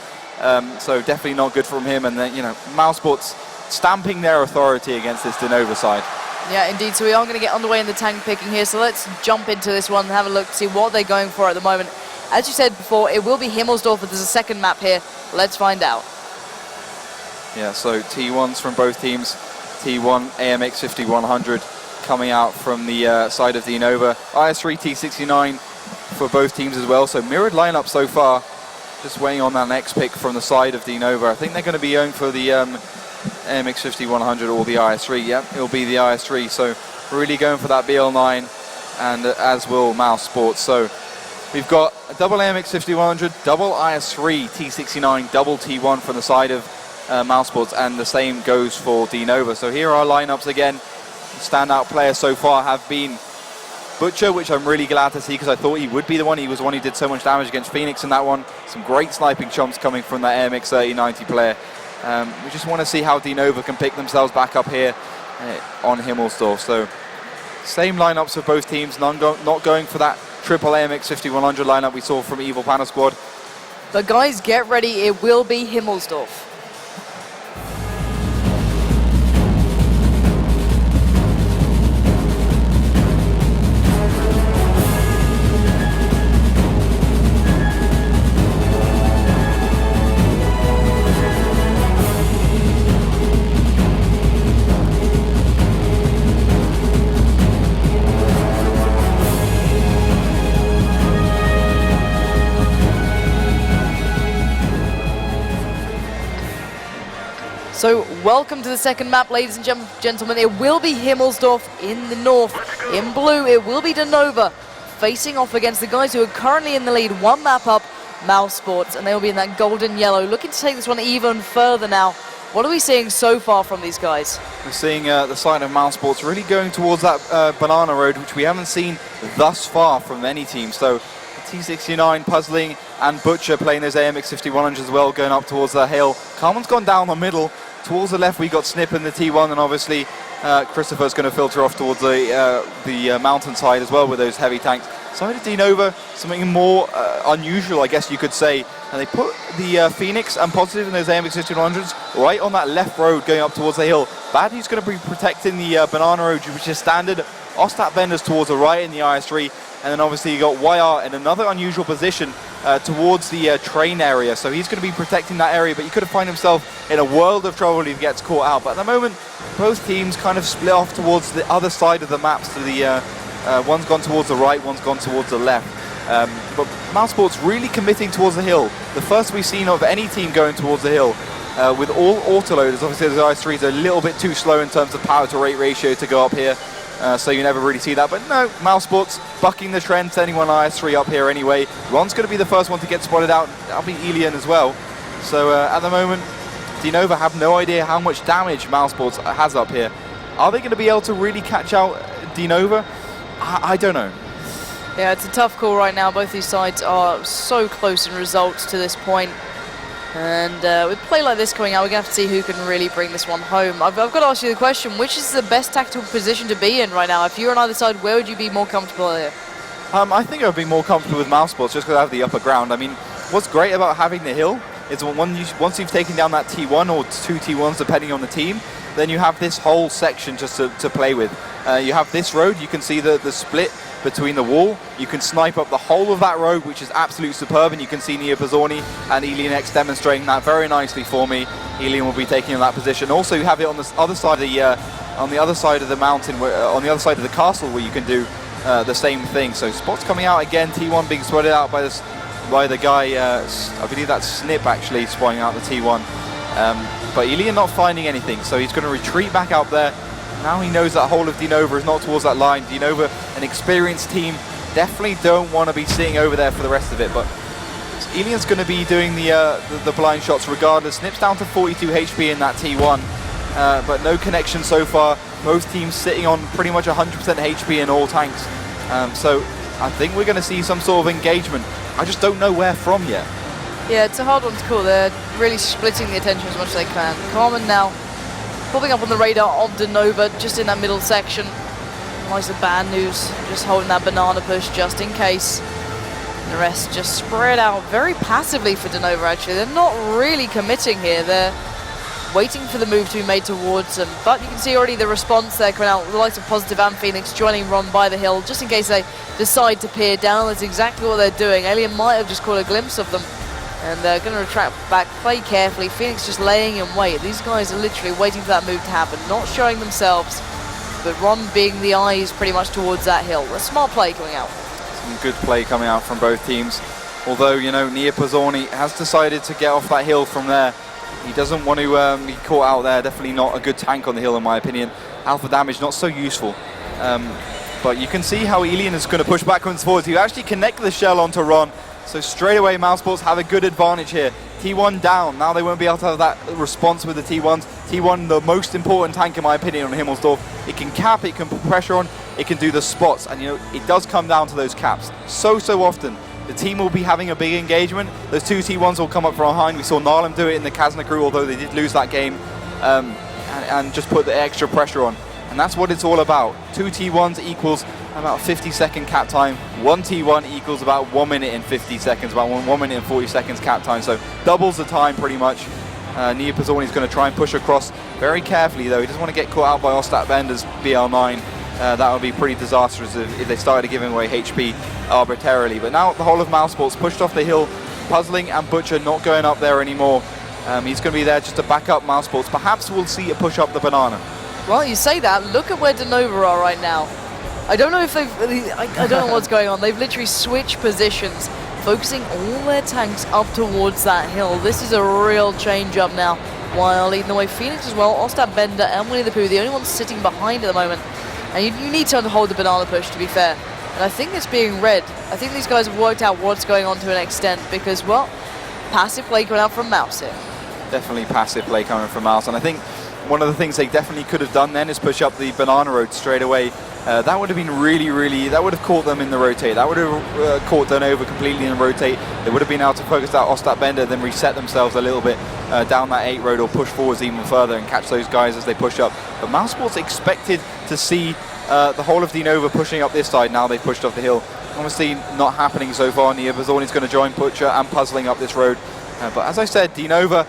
So definitely not good from him. And then mousesports stamping their authority against this DeNova side. Yeah, indeed. So we are going to get underway in the tank picking here. So let's jump into this one and have a look, see what they're going for at the moment. As you said before, it will be Himmelsdorf, but there's a second map here. Let's find out. Yeah, so T1s from both teams. T1 AMX 5100 coming out from the side of DeNova. IS3 T69 for both teams as well. So mirrored lineup so far. Just waiting on that next pick from the side of DeNova. I think they're going to be going for the AMX 5100 or the IS3. Yep, it'll be the IS3. So really going for that BL9, and as will mousesports. So we've got a double AMX 5100, double IS3 T69, double T1 from the side of mousesports, and the same goes for DeNova. So here are our lineups again. Standout players so far have been Butcher, which I'm really glad to see because I thought he would be the one. He was the one who did so much damage against Phoenix in that one. Some great sniping chomps coming from that AMX 3090 player. We just want to see how DeNova can pick themselves back up here on Himmelsdorf. So same lineups for both teams, not going for that triple AMX 5100 lineup we saw from Evil Panel Squad. But guys, get ready, it will be Himmelsdorf. So welcome to the second map, ladies and gentlemen. It will be Himmelsdorf in the north. In blue, it will be DeNova facing off against the guys who are currently in the lead. One map up, mousesports, and they will be in that golden yellow. Looking to take this one even further now. What are we seeing so far from these guys? We're seeing the side of mousesports really going towards that banana road, which we haven't seen thus far from any team. So T69, Puzzling, and Butcher playing those AMX 5100s as well, going up towards the hill. Carmen's gone down the middle. Towards the left, we got Snip in the T1, and obviously Christopher's going to filter off towards the mountainside as well with those heavy tanks. Side of DeNova, something more unusual, I guess you could say. And they put the Phoenix and Positive in those AMX 5100s right on that left road going up towards the hill. Baddy's going to be protecting the banana road, which is standard. Ostat Benders towards the right in the IS3. And then obviously you got YR in another unusual position towards the train area. So he's going to be protecting that area, but he could have found himself in a world of trouble if he gets caught out. But at the moment, both teams kind of split off towards the other side of the maps. To the one's gone towards the right, one's gone towards the left. But mousesports really committing towards the hill. The first we've seen of any team going towards the hill. With all autoloaders, obviously the IS3s are a little bit too slow in terms of power to rate ratio to go up here. So you never really see that, but no, mousesports bucking the trend, sending one IS3 up here anyway. Ron's going to be the first one to get spotted out. That'll be Elian as well. So at the moment, DeNova have no idea how much damage mousesports has up here. Are they going to be able to really catch out DeNova? I don't know. Yeah, it's a tough call right now. Both these sides are so close in results to this point. And with play like this coming out, we're going to have to see who can really bring this one home. I've got to ask you the question, which is the best tactical position to be in right now? If you're on either side, where would you be more comfortable here? I think I would be more comfortable with mousesports just because I have the upper ground. I mean, what's great about having the hill is once you've taken down that T1 or two T1s depending on the team, then you have this whole section just to play with. You have this road, you can see the split between the wall. You can snipe up the whole of that road, which is absolutely superb, and you can see Nia Pazzoni and Elian X demonstrating that very nicely for me. Elian will be taking that position. Also, you have it on the other side of the mountain, on the other side of the castle, where you can do the same thing. So spots coming out again. T1 being spotted out by the guy. I believe that's Snip actually spotting out the T1. But Elian not finding anything, so he's going to retreat back out there. Now he knows that whole of DeNova is not towards that line. DeNova, an experienced team, definitely don't want to be sitting over there for the rest of it. But Elian's going to be doing the blind shots regardless. Snip's down to 42 HP in that T1, but no connection so far. Both teams sitting on pretty much 100% HP in all tanks. So I think we're going to see some sort of engagement. I just don't know where from yet. Yeah, it's a hard one to call. They're really splitting the attention as much as they can. Carmen now popping up on the radar of DeNova, just in that middle section. Nice the bad news, just holding that banana push just in case. And the rest just spread out very passively for DeNova actually. They're not really committing here. They're waiting for the move to be made towards them. But you can see already the response there coming out. The likes of Positive and Phoenix joining Ron by the hill, just in case they decide to peer down. That's exactly what they're doing. Alien might have just caught a glimpse of them. And they're going to retract back, play carefully. Phoenix just laying in wait. These guys are literally waiting for that move to happen, not showing themselves. But Ron being the eyes pretty much towards that hill. A smart play coming out. Some good play coming out from both teams. Although, you know, Nia Pazzoni has decided to get off that hill from there. He doesn't want to be caught out there. Definitely not a good tank on the hill in my opinion. Alpha damage not so useful. But you can see how Elian is going to push backwards and forwards. He actually connected the shell onto Ron. So straight away, mousesports have a good advantage here. T1 down. Now they won't be able to have that response with the T1s. T1, the most important tank in my opinion on Himmelsdorf. It can cap, it can put pressure on, it can do the spots. And you know, it does come down to those caps. So often, the team will be having a big engagement. Those two T1s will come up from behind. We saw Narlem do it in the Kazna crew, although they did lose that game, and just put the extra pressure on. And that's what it's all about. Two T1s equals about 50-second cap time. One T1 equals about 1 minute and 50 seconds, about 1 minute and 40 seconds cap time. So doubles the time pretty much. Nia Pizzorni is going to try and push across very carefully, though. He doesn't want to get caught out by Ostap Bender's BL9. That would be pretty disastrous if they started giving away HP arbitrarily. But now the whole of mousesports pushed off the hill. Puzzling and Butcher not going up there anymore. He's going to be there just to back up mousesports. Perhaps we'll see a push up the banana. Well, you say that. Look at where DeNova are right now. I don't know if they've... I don't know what's going on. They've literally switched positions, focusing all their tanks up towards that hill. This is a real change up now. While leading the way, Phoenix as well, Ostap Bender and Winnie the Pooh, the only ones sitting behind at the moment. And you need to hold the banana push, to be fair. And I think it's being read. I think these guys have worked out what's going on to an extent because, well, passive play coming out from Mouse here. Definitely passive play coming from Mouse. And I think one of the things they definitely could have done then is push up the banana road straight away. That would have been really, that would have caught them in the rotate. That would have caught DeNova completely in the rotate. They would have been able to focus that Ostap Bender, then reset themselves a little bit down that 8 road or push forwards even further and catch those guys as they push up. But mousesports expected to see the whole of DeNova pushing up this side. Now they've pushed off the hill. Obviously not happening so far. Nia Pizzorni's going to join Butcher and puzzling up this road. But as I said, DeNova,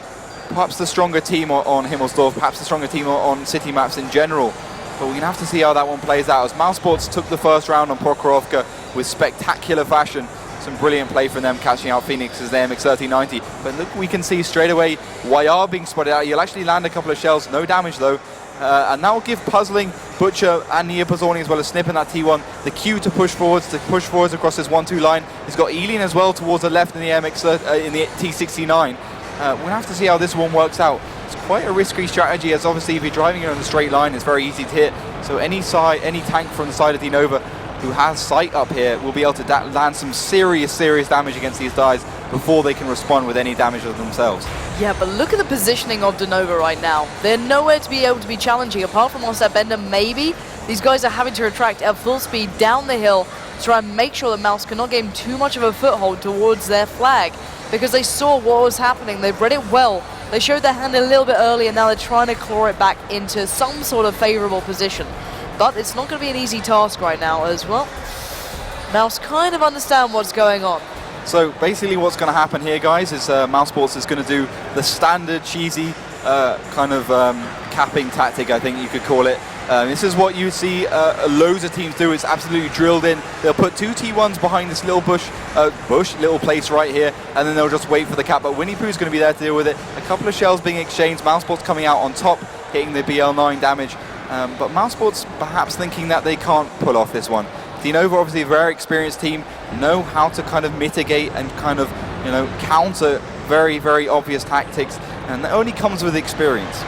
perhaps the stronger team on Himmelsdorf, perhaps the stronger team on city maps in general. But we're going to have to see how that one plays out. As mousesports took the first round on Prokhorovka with spectacular fashion. Some brilliant play from them, catching out Phoenix as their MX-3090. But look, we can see straight away YR being spotted out. You'll actually land a couple of shells, no damage though. And that will give Puzzling, Butcher and Nia Pizzorni as well as Snip in that T1 the cue to push forwards across this 1-2 line. He's got Elin as well towards the left in the in the T69. We'll have to see how this one works out. It's quite a risky strategy, as obviously if you're driving it on the straight line, it's very easy to hit. So any tank from the side of DeNova who has sight up here will be able to land some serious damage against these guys before they can respond with any damage of themselves. Yeah, but look at the positioning of DeNova right now. They're nowhere to be able to be challenging, apart from Ostap Bender, maybe. These guys are having to retract at full speed down the hill to try and make sure that Mouse cannot gain too much of a foothold towards their flag, because they saw what was happening. They've read it well. They showed their hand a little bit early, and now they're trying to claw it back into some sort of favorable position. But it's not going to be an easy task right now as well. Mouse kind of understand what's going on. So basically what's going to happen here, guys, is mousesports is going to do the standard cheesy kind of capping tactic, I think you could call it. This is what you see loads of teams do. It's absolutely drilled in. They'll put two T1s behind this little little place right here, and then they'll just wait for the cap. But Winnie Pooh's going to be there to deal with it. A couple of shells being exchanged. Mousesports coming out on top, hitting the BL9 damage. But Mousesports perhaps thinking that they can't pull off this one. DeNova, obviously a very experienced team, know how to kind of mitigate and kind of, counter very obvious tactics, and that only comes with experience.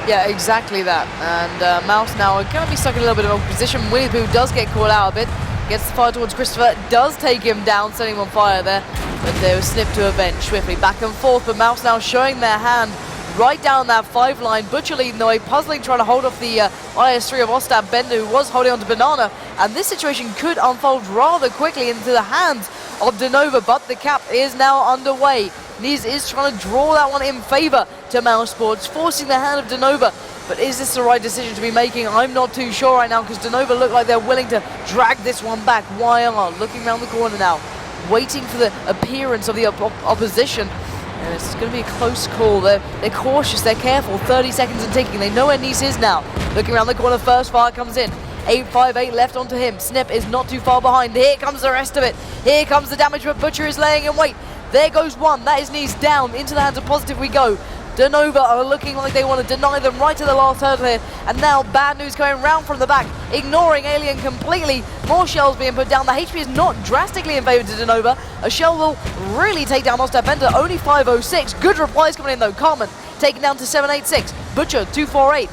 Yeah, exactly that. And Mouse now are going to be stuck in a little bit of a position. Winnie the Pooh does get caught out a bit, gets the fire towards Christopher, does take him down, setting him on fire there, but they were snipped to avenge swiftly. Back and forth, but Mouse now showing their hand right down that 5 line. Butcher leading the way, Puzzling trying to hold off the IS-3 of Ostap Bender, who was holding on to Banana, and this situation could unfold rather quickly into the hands of DeNova, but the cap is now underway. Niz is trying to draw that one in favor to mousesports, forcing the hand of DeNova. But is this the right decision to be making? I'm not too sure right now, because DeNova look like they're willing to drag this one back. YR looking around the corner now, waiting for the appearance of the opposition. And it's going to be a close call. They're cautious, they're careful. 30 seconds and ticking. They know where Nice is now. Looking around the corner, first fire comes in. 858 left onto him. Snip is not too far behind. Here comes the rest of it. Here comes the damage, but Butcher is laying in wait. There goes one. That is Nice down. Into the hands of Positive we go. DeNova are looking like they want to deny them right to the last hurdle here. And now bad news coming round from the back, ignoring Alien completely. More shells being put down. The HP is not drastically in favor to DeNova. A shell will really take down Ostap Bender. Only 506. Good replies coming in though. Carmen taken down to 786. Butcher 248.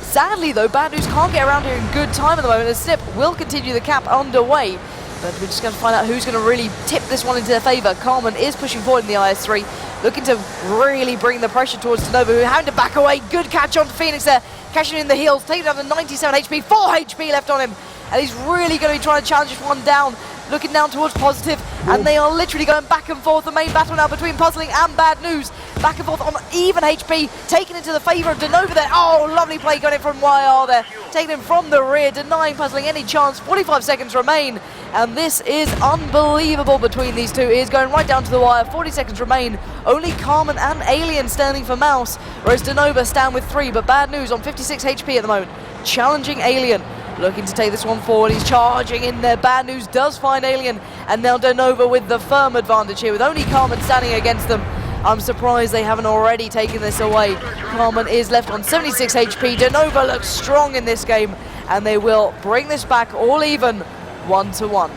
Sadly though, bad news can't get around here in good time at the moment. And Snip will continue the cap underway. But we're just going to find out who's going to really tip this one into their favor. Carmen is pushing forward in the IS-3, looking to really bring the pressure towards DeNova, who having to back away. Good catch on Phoenix there, cashing in the heels, taking down to 97 HP, 4 HP left on him. And he's really going to be trying to challenge this one down. looking down towards Positive, and they are literally going back and forth. The main battle now between Puzzling and Bad News. Back and forth on even HP, taking into the favour of DeNova there. Oh, lovely play, got it from YR there. Taking him from the rear, denying Puzzling any chance. 45 seconds remain, and this is unbelievable between these two. It is going right down to the wire. 40 seconds remain. Only Carmen and Alien standing for Mouse, whereas DeNova stand with 3, but Bad News on 56 HP at the moment, challenging Alien. Looking to take this one forward, he's charging in there. Bad News does find Alien, and now DeNova with the firm advantage here, with only Carmen standing against them. I'm surprised they haven't already taken this away. Carmen is left on 76 HP. DeNova looks strong in this game, and they will bring this back all even, 1-1.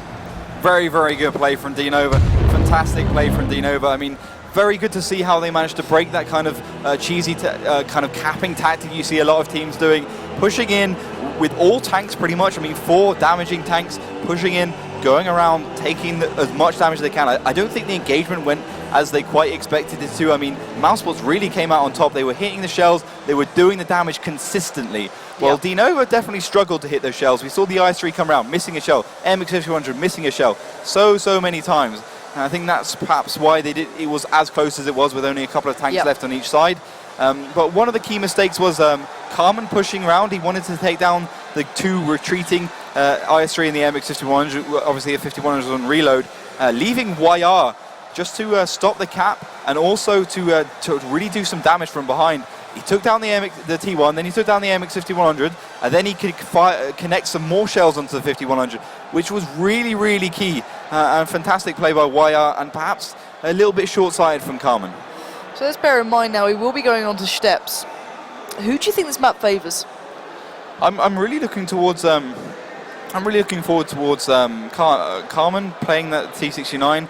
Very, very good play from DeNova. Fantastic play from DeNova. I mean, very good to see how they managed to break that kind of cheesy kind of capping tactic you see a lot of teams doing. Pushing in with all tanks pretty much. I mean, 4 damaging tanks, pushing in, going around, taking as much damage as they can. I don't think the engagement went as they quite expected it to. I mean, mousesports really came out on top. They were hitting the shells, they were doing the damage consistently. Well, DeNova definitely struggled to hit those shells. We saw the IS-3 come around, missing a shell, MX-5100 missing a shell so many times. And I think that's perhaps why it was as close as it was, with only a couple of tanks left on each side. But one of the key mistakes was Carmen pushing around. He wanted to take down the 2 retreating IS-3 and the MX-5100. Obviously, the 5100 was on reload, leaving YR just to stop the cap, and also to really do some damage from behind. He took down the T1, then he took down the MX-5100, and then he could connect some more shells onto the 5100, which was really key. And fantastic play by YR, and perhaps a little bit short-sighted from Carmen. So let's bear in mind now, he will be going on to Steps. Who do you think this map favours? I'm really looking towards. I'm really looking forward towards Carmen playing that T69.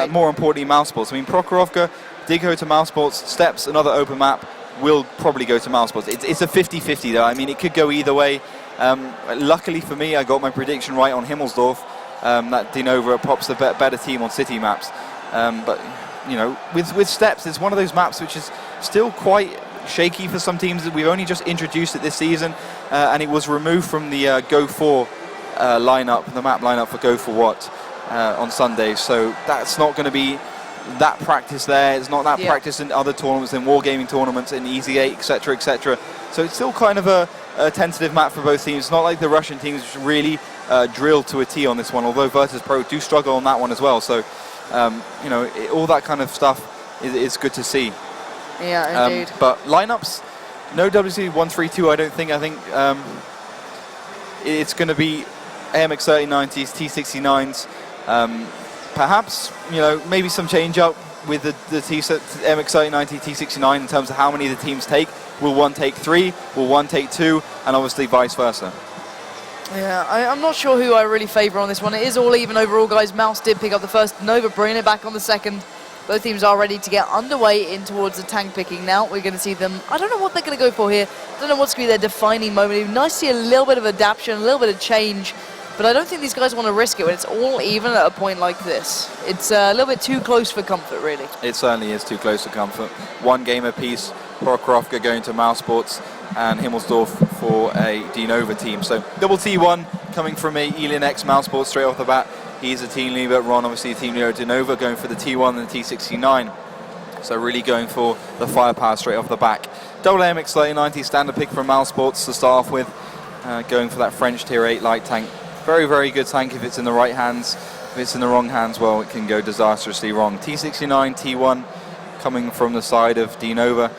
More importantly, mousesports. I mean, Prokhorovka did go to mousesports. Steps, another open map, will probably go to mousesports. It's a 50-50 though. I mean, it could go either way. Luckily for me, I got my prediction right on Himmelsdorf. That DeNova pops the better team on city maps. But you know, with Steps, it's one of those maps which is still quite shaky for some teams. We've only just introduced it this season, and it was removed from the Go 4 lineup, the map lineup for Go for What on Sunday. So that's not going to be that practice there. It's not that practice in other tournaments, in wargaming tournaments, in Easy 8, etc., etc. So it's still kind of a tentative map for both teams. It's not like the Russian teams which really drilled to a T on this one, although Virtus Pro do struggle on that one as well. So you know, all that kind of stuff is good to see. Yeah, indeed. But lineups, no WC 132. I don't think. I think it's going to be AMX 3090s, T69s. Perhaps, you know, maybe some change up with the MX 3090 T69 in terms of how many the teams take. Will one take 3? Will one take 2? And obviously vice versa. Yeah, I'm not sure who I really favour on this one. It is all even overall, guys. Mouse did pick up the first, Nova bringing it back on the second. Both teams are ready to get underway in towards the tank picking now. We're going to see them, I don't know what they're going to go for here. I don't know what's going to be their defining moment. It'd be nice to see a little bit of adaptation, a little bit of change. But I don't think these guys want to risk it when it's all even at a point like this. It's a little bit too close for comfort, really. It certainly is too close for comfort. One game apiece, Prokhorovka going to mousesports, and Himmelsdorf for a DeNova team. So double T1 coming from a Elin X mousesports straight off the bat. He's a team leader. Ron, obviously a team leader at DeNova, going for the T1 and the T69. So really going for the firepower straight off the back. Double AMX 3090 standard pick from mousesports to start off with. Going for that French Tier 8 light tank. Very, very good tank if it's in the right hands. If it's in the wrong hands, well, it can go disastrously wrong. T69, T1 coming from the side of DeNova.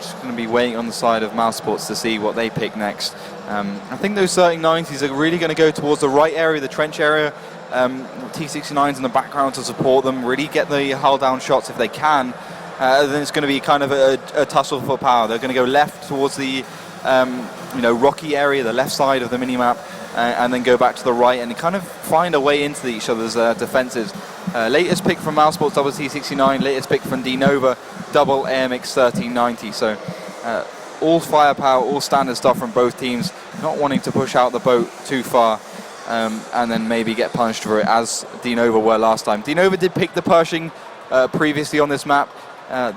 Just going to be waiting on the side of mousesports to see what they pick next. I think those 3090s are really going to go towards the right area, the trench area. T69s in the background to support them, really get the hull down shots if they can. Then it's going to be kind of a tussle for power. They're going to go left towards the you know, rocky area, the left side of the minimap, and then go back to the right and kind of find a way into each other's defenses. Latest pick from mousesports, double T69. Latest pick from DeNova, double AMX 1390. So all firepower, all standard stuff from both teams, not wanting to push out the boat too far and then maybe get punished for it, as DeNova were last time. DeNova did pick the Pershing previously on this map.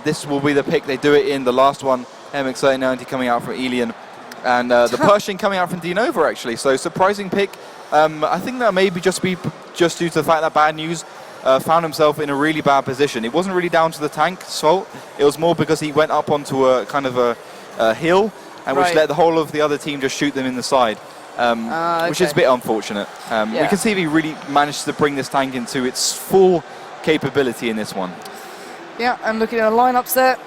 This will be the pick they do it in. The last one, MX 3090 coming out from Elian, and the Pershing coming out from DeNova actually. So surprising pick. I think that maybe just be just due to the fact that Bad News found himself in a really bad position. It wasn't really down to the tank's fault. It was more because he went up onto a kind of a hill, and which let the whole of the other team just shoot them in the side, which is a bit unfortunate. We can see if he really managed to bring this tank into its full capability in this one. Yeah, and looking at the lineups there,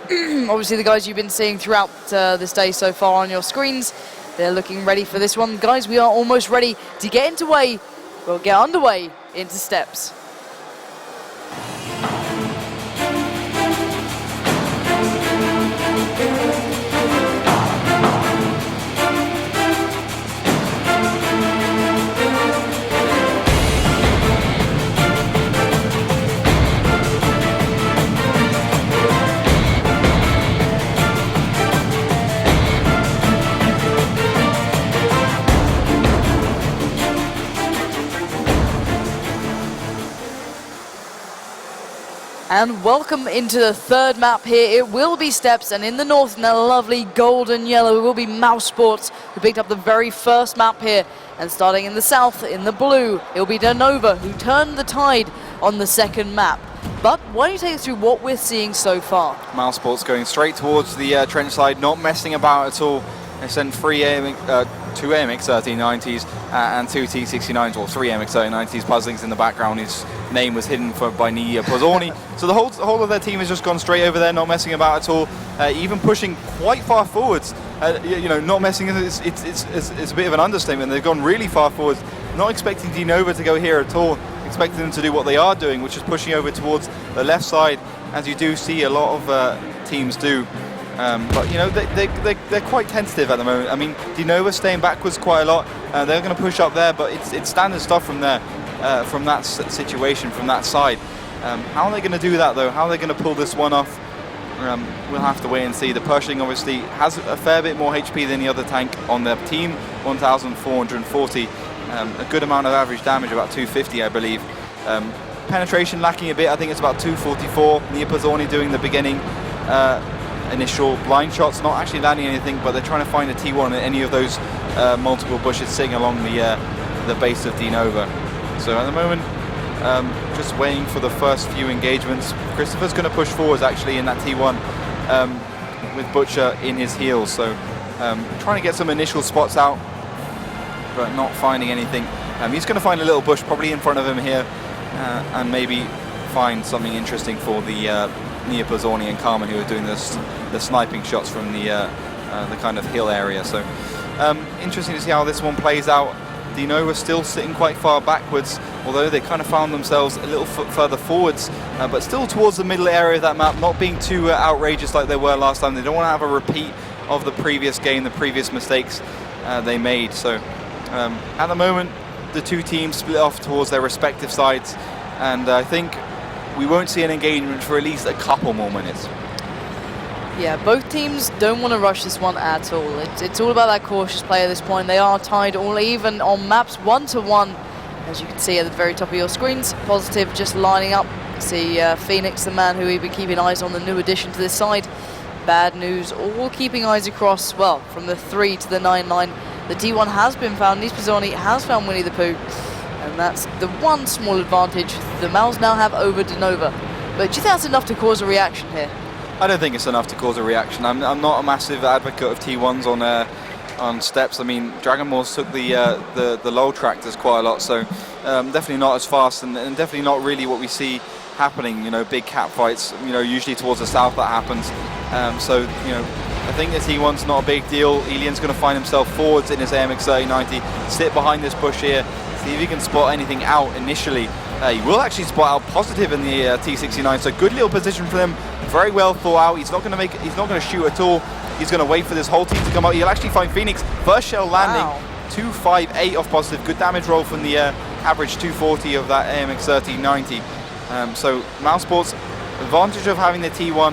obviously the guys you've been seeing throughout this day so far on your screens, they're looking ready for this one. Guys, we are almost ready to get underway into steps. And welcome into the third map here. It will be Steps, and in the north, in that lovely golden yellow, it will be mousesports, who picked up the very first map here. And starting in the south, in the blue, it will be DeNova, who turned the tide on the second map. But why don't you take us through what we're seeing so far? Mousesports going straight towards the trench side, not messing about at all. They sent two AMX-1390s and two T69s, or three AMX-1390s. Puzzling's in the background. His name was hidden by Nia Pozzoni. So the whole of their team has just gone straight over there, not messing about at all. Even pushing quite far forwards. Not messing. It's a bit of an understatement. They've gone really far forwards. Not expecting DeNova to go here at all. Expecting them to do what they are doing, which is pushing over towards the left side, as you do see a lot of teams do. But they're quite tentative at the moment. I mean, DeNova staying backwards quite a lot. They're going to push up there, but it's standard stuff from there, from that situation, from that side. How are they going to do that though? How are they going to pull this one off? We'll have to wait and see. The Pershing obviously has a fair bit more HP than the other tank on their team, 1,440. A good amount of average damage, about 250, I believe. Penetration lacking a bit. I think it's about 244. Nia Pozzoni doing the beginning. Initial blind shots, not actually landing anything, but they're trying to find a T1 at any of those multiple bushes sitting along the base of DeNova. So at the moment, just waiting for the first few engagements. Christopher's going to push forwards actually in that T1 with Butcher in his heels. So trying to get some initial spots out, but not finding anything. He's going to find a little bush probably in front of him here, and maybe find something interesting for the Nia Pozzoni and Carmen, who are doing the sniping shots from the kind of hill area. So interesting to see how this one plays out. DeNova still sitting quite far backwards, although they kind of found themselves a little further forwards, but still towards the middle area of that map, not being too outrageous like they were last time. They don't want to have a repeat of the previous game, the previous mistakes they made. So at the moment, the two teams split off towards their respective sides, and I think we won't see an engagement for at least a couple more minutes. Yeah, both teams don't want to rush this one at all. It's all about that cautious play at this point. They are tied all even on maps 1-1, as you can see at the very top of your screens. Positive just lining up. See Phoenix, the man who we've been keeping eyes on, the new addition to this side. Bad News, all keeping eyes across, well, from the 3 to the 9 line. The T1 has been found. Nia Pozzoni has found Winnie the Pooh. And that's the one small advantage the Mouse now have over DeNova. But do you think that's enough to cause a reaction here? I don't think it's enough to cause a reaction. I'm not a massive advocate of T1s on steps. I mean, Dragon Balls took the low tractors quite a lot, so definitely not as fast, and definitely not really what we see happening. Big cat fights. Usually towards the south that happens. So I think the T1's not a big deal. Elian's going to find himself forwards in his AMX-1390, sit behind this bush here, see if he can spot anything out initially. He will actually spot out positive in the T69, so good little position for them. Very well thought out. He's not going to shoot at all. He's going to wait for this whole team to come out. He'll actually find Phoenix. First shell landing. Wow. 258 off positive. Good damage roll from the average 240 of that AMX-1390. So mousesports, advantage of having the T1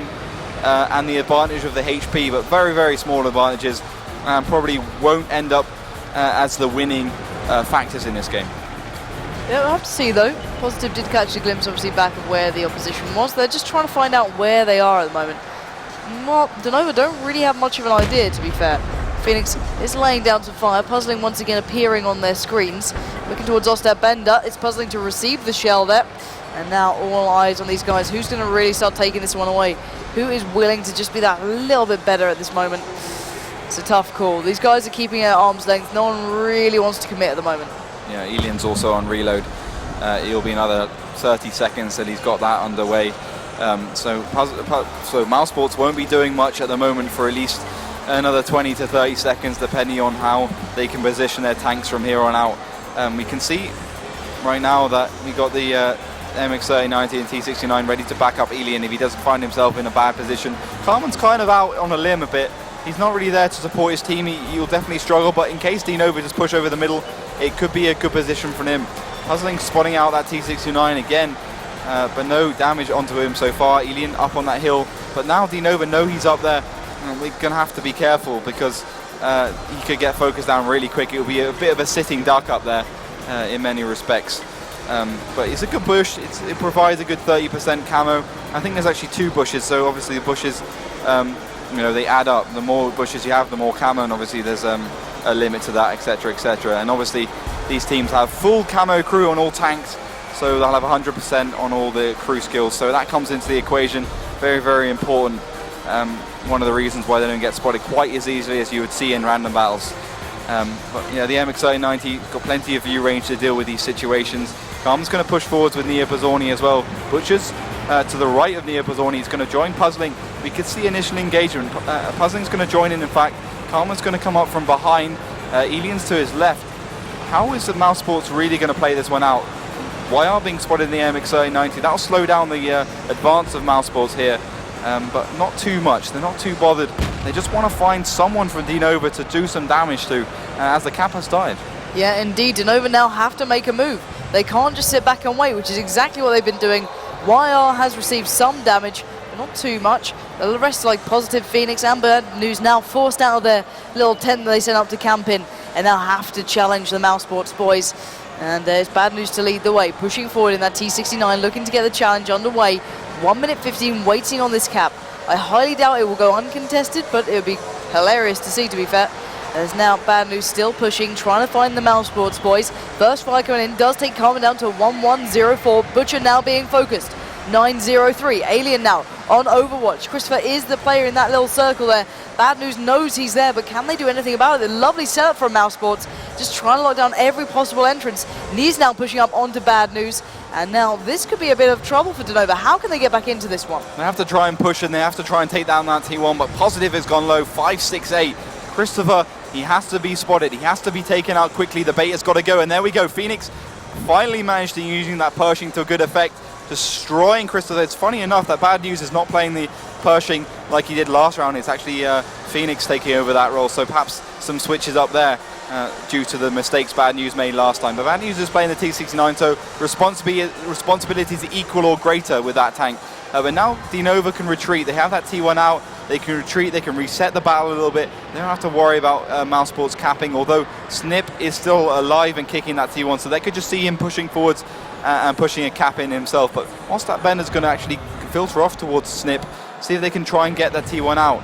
and the advantage of the HP, but very, very small advantages, and probably won't end up as the winning factors in this game. Yeah, we'll have to see though. Positive did catch a glimpse obviously back of where the opposition was. They're just trying to find out where they are at the moment. Well, DeNova don't really have much of an idea, to be fair. Phoenix is laying down some fire. Puzzling once again appearing on their screens. Looking towards Ostap Bender. It's Puzzling to receive the shell there. And now all eyes on these guys. Who's going to really start taking this one away? Who is willing to just be that little bit better at this moment? It's a tough call. These guys are keeping it at arm's length. No one really wants to commit at the moment. Yeah, Elian's also on reload. It'll be another 30 seconds till he's got that underway. So mousesports won't be doing much at the moment for at least another 20 to 30 seconds, depending on how they can position their tanks from here on out. We can see right now that we got the MX-3090 and T69 ready to back up Elian if he doesn't find himself in a bad position. Carmen's kind of out on a limb a bit. He's not really there to support his team. He'll definitely struggle, but in case DeNova just push over the middle, it could be a good position for him. Puzzling, spotting out that T69 again, but no damage onto him so far. Elian up on that hill, but now DeNova know he's up there. We're going to have to be careful because he could get focused down really quick. It'll be a bit of a sitting duck up there in many respects. But it's a good bush. It provides a good 30% camo. I think there's actually 2 bushes, so obviously the bushes, you know, they add up. The more bushes you have, the more camo, and obviously there's a limit to that, etc., etc. And obviously these teams have full camo crew on all tanks, so they'll have 100% on all the crew skills. So that comes into the equation. Very, very important. One of the reasons why they don't get spotted quite as easily as you would see in random battles. But yeah, the MX-3090 got plenty of view range to deal with these situations. Carmen's going to push forwards with Nia Bozzoni as well. Butcher's to the right of Nia Bozzoni. He's going to join Puzzling. We could see initial engagement. Puzzling's going to join in fact. Carmen's going to come up from behind. Elian's to his left. How is the mousesports really going to play this one out? YR being spotted in the MX-3090. That'll slow down the advance of mousesports here. But not too much. They're not too bothered. They just want to find someone from DeNova to do some damage to, as the cap has died. Yeah, indeed. DeNova now have to make a move. They can't just sit back and wait, which is exactly what they've been doing. YR has received some damage, but not too much. The rest, like Positive, Phoenix, and Bad News, now forced out of their little tent that they sent up to camp in, and now have to challenge the mousesports boys. And there's Bad News to lead the way, pushing forward in that T69, looking to get the challenge underway. 1 minute 15 waiting on this cap. I highly doubt it will go uncontested, but it would be hilarious to see, to be fair. There's now Bad News still pushing, trying to find the mousesports boys. First fire coming in does take Carmen down to 1104. Butcher now being focused. 903. Alien now on Overwatch. Christopher is the player in that little circle there. Bad News knows he's there, but can they do anything about it? A lovely setup from mousesports, just trying to lock down every possible entrance. Knee's now pushing up onto Bad News, and now this could be a bit of trouble for DeNova. How can they get back into this one? They have to try and push, and they have to try and take down that T1, but Positive has gone low. 568. Christopher, he has to be spotted. He has to be taken out quickly. The bait has got to go, and there we go. Phoenix finally managed to using that Pershing to good effect, destroying Christopher. It's funny enough that Bad News is not playing the Pershing like he did last round. It's actually Phoenix taking over that role, so perhaps some switches up there due to the mistakes Bad News made last time. But Bad News is playing the T69, so responsibility is equal or greater with that tank. But now DeNova can retreat. They have that T1 out. They can retreat. They can reset the battle a little bit. They don't have to worry about mousesports capping, although Snip is still alive and kicking that T1, so they could just see him pushing forwards and pushing a cap in himself. But Ostap Bender's going to actually filter off towards Snip, see if they can try and get that T1 out.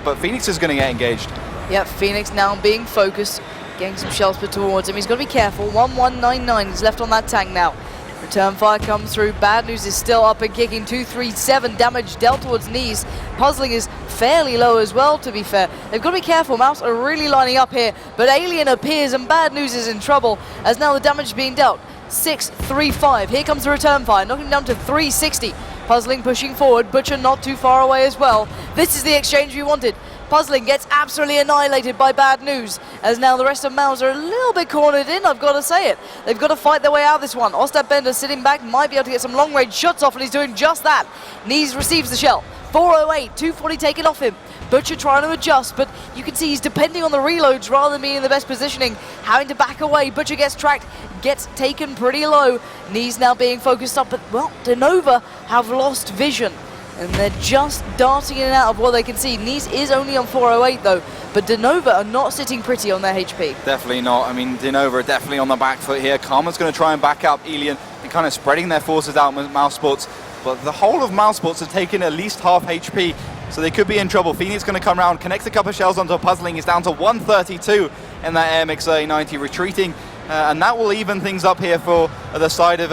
But Phoenix is going to get engaged. Yep, Phoenix now being focused, getting some shells put towards him. He's got to be careful. 1199, he's left on that tank now. Return fire comes through. Bad News is still up and kicking. 237 damage dealt towards Knees. Puzzling is fairly low as well, to be fair. They've got to be careful. Mouse are really lining up here, but Alien appears and Bad News is in trouble as now the damage is being dealt. 635. Here comes the return fire, knocking down to 360. Puzzling pushing forward. Butcher not too far away as well. This is the exchange we wanted. Puzzling gets absolutely annihilated by Bad News, as now the rest of Mouse are a little bit cornered in, I've got to say it. They've got to fight their way out of this one. Ostap Bender sitting back, might be able to get some long-range shots off, and he's doing just that. Knees receives the shell. 408, 240 taken off him. Butcher trying to adjust, but you can see he's depending on the reloads rather than being in the best positioning. Having to back away. Butcher gets tracked, gets taken pretty low. Knees now being focused up, but, well, DeNova have lost vision. And they're just darting in and out of what they can see. Knees is only on 408 though, but DeNova are not sitting pretty on their HP. Definitely not. I mean, DeNova are definitely on the back foot here. Karma's going to try and back up Elian and kind of spreading their forces out with mousesports. But the whole of mousesports have taken at least half HP. so they could be in trouble. Phoenix going to come around, connects a couple of shells onto a puzzling. He's down to 132 in that AMX 3090, retreating. And that will even things up here for the side of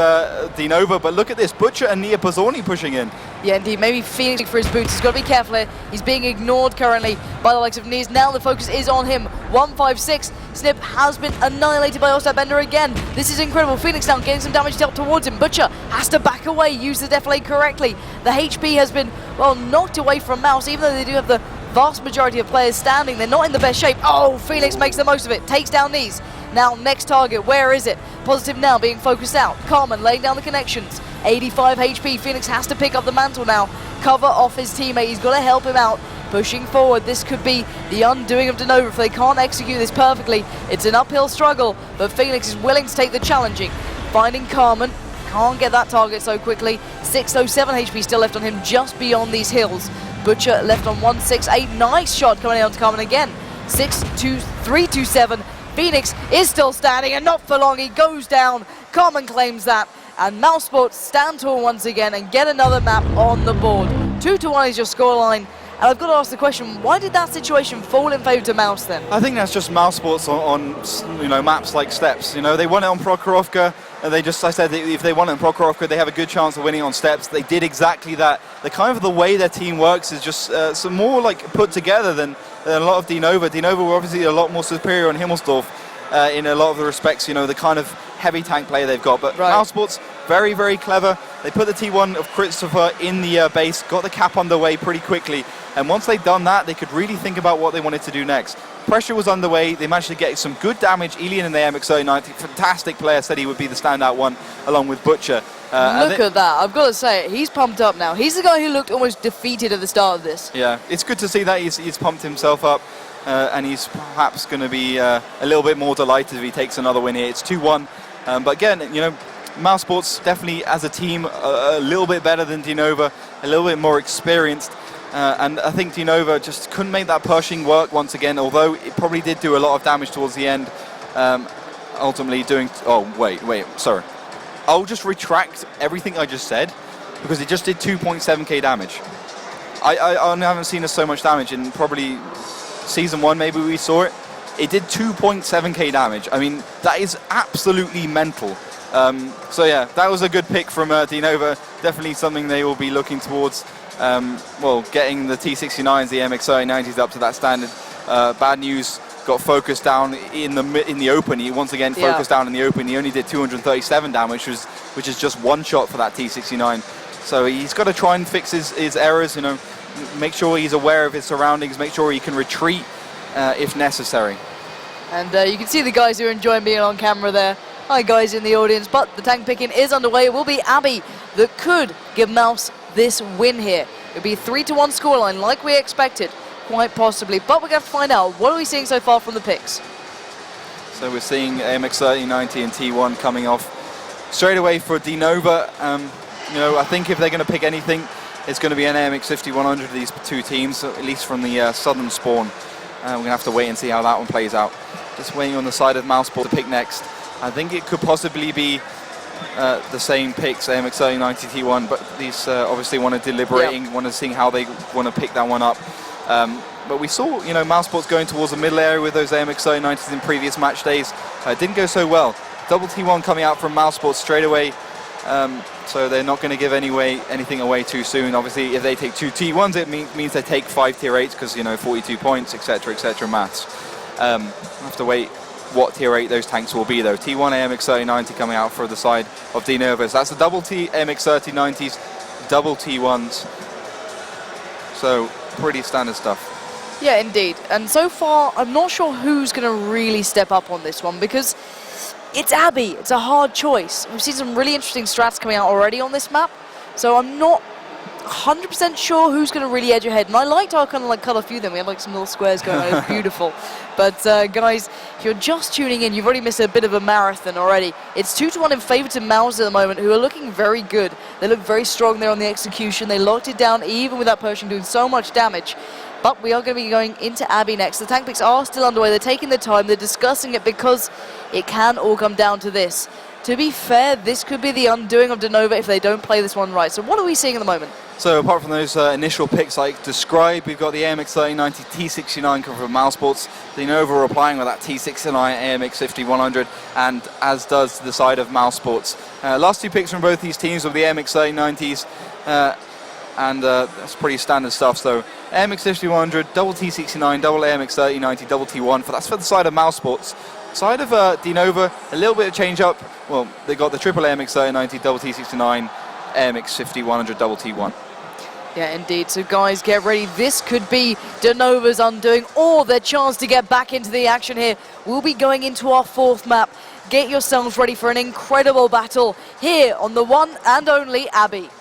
DeNova. But look at this, Butcher and Nia Pozzoni pushing in. Yeah, indeed. Maybe Phoenix for his boots. He's got to be careful here. He's being ignored currently by the likes of Nias. Now the focus is on him. 156. Snip has been annihilated by Ostap Bender again. This is incredible. Phoenix now getting some damage dealt towards him. Butcher has to back away, use the defilade correctly. The HP has been, well, knocked away from Mouse, even though they do have the vast majority of players standing. They're not in the best shape. Oh, Phoenix makes the most of it. Takes down Nias. Now, next target, where is it? Positive now being focused out. Carmen laying down the connections. 85 HP. Phoenix has to pick up the mantle now. Cover off his teammate. He's got to help him out. Pushing forward. This could be the undoing of DeNova if they can't execute this perfectly. It's an uphill struggle, but Phoenix is willing to take the challenging. Finding Carmen. Can't get that target so quickly. 607 HP still left on him just beyond these hills. Butcher left on 168. Nice shot coming out to Carmen again. 327. Phoenix is still standing, and not for long. He goes down. Carmen claims that. And mousesports stand tall once again and get another map on the board. 2-1 is your scoreline. And I've got to ask the question, why did that situation fall in favour to Mouse then? I think that's just mousesports on maps like Steps. They won it on Prokhorovka, and I said that if they won it on Prokhorovka, they have a good chance of winning on Steps. They did exactly that. The way their team works is just some more like put together than a lot of DeNova. DeNova were obviously a lot more superior on Himmelsdorf in a lot of the respects, the kind of heavy tank player they've got. But right. mousesports, very, very clever. They put the T1 of Christopher in the base, got the cap underway pretty quickly. And once they'd done that, they could really think about what they wanted to do next. Pressure was underway. They managed to get some good damage. Elian in the MX 3090, fantastic player, said he would be the standout one along with Butcher. Look at that. I've got to say it. He's pumped up now. He's the guy who looked almost defeated at the start of this. Yeah, it's good to see that he's pumped himself up. And he's perhaps going to be a little bit more delighted if he takes another win here. It's 2-1. But again, mousesports definitely as a team a little bit better than DeNova, a little bit more experienced. And I think DeNova just couldn't make that Pershing work once again, although it probably did do a lot of damage towards the end. Ultimately doing... Oh, wait, sorry. I'll just retract everything I just said, because it just did 2.7k damage. I haven't seen so much damage in probably Season 1, maybe we saw it. It did 2.7k damage. I mean, that is absolutely mental. So yeah, that was a good pick from DeNova. Definitely something they will be looking towards. Getting the T69s, the MX 3090s up to that standard. Bad news, got focused down in the open. He once again focused down in the open. He only did 237 damage, which is just one shot for that T69. So he's got to try and fix his errors, make sure he's aware of his surroundings, make sure he can retreat if necessary. And you can see the guys who are enjoying being on camera there. Hi guys in the audience, but the tank picking is underway. It will be Abby that could give Mouse this win here. It'll be a 3-1 scoreline like we expected, quite possibly. But we're going to find out, what are we seeing so far from the picks? So we're seeing AMX 3090 and T1 coming off straight away for DeNova. I think if they're going to pick anything, it's going to be an AMX 5100 of these two teams, at least from the southern spawn. We're going to have to wait and see how that one plays out. Just waiting on the side of Mousesport to pick next. I think it could possibly be the same picks, AMX 3090 T1, but these obviously want to deliberating, want to see how they want to pick that one up. But we saw, Mousesports going towards the middle area with those AMX 3090s in previous match days. Didn't go so well. Double T1 coming out from Mousesports straight away. So they're not going to give anything away too soon. Obviously, if they take two T1s, it means they take 5 tier 8s because, 42 points, etc., maths. We'll have to wait what tier 8 those tanks will be, though. T1 AMX 3090 coming out for the side of DeNova. So that's the double T AMX 3090s, double T1s. So pretty standard stuff. Yeah, indeed. And so far, I'm not sure who's going to really step up on this one, because it's Abby. It's a hard choice. We've seen some really interesting strats coming out already on this map, so I'm not 100% sure who's going to really edge ahead. And I liked our kind of cut a few of them. We had some little squares going on. It was beautiful. But guys, if you're just tuning in, you've already missed a bit of a marathon already. It's 2-1 in favour to Mouse at the moment, who are looking very good. They look very strong there on the execution. They locked it down even with that Pershing doing so much damage. But we are going to be going into Abby next. The tank picks are still underway. They're taking their time. They're discussing it because it can all come down to this. To be fair, this could be the undoing of DeNova if they don't play this one right. So what are we seeing at the moment? So apart from those initial picks like described, we've got the AMX 3090 T69 coming from mousesports. DeNova are applying with that T69 AMX 5100, and as does the side of mousesports. Last two picks from both these teams were the AMX 3090s, and that's pretty standard stuff. So AMX 5100, double T69, double AMX 3090, double T1. That's for the side of mousesports. Side of DeNova, a little bit of change up. Well, they got the triple AMX 3090, double T69, AMX 5100, double T1. Yeah, indeed. So guys, get ready. This could be DeNova's undoing, or their chance to get back into the action here. We'll be going into our fourth map. Get yourselves ready for an incredible battle here on the one and only Abbey.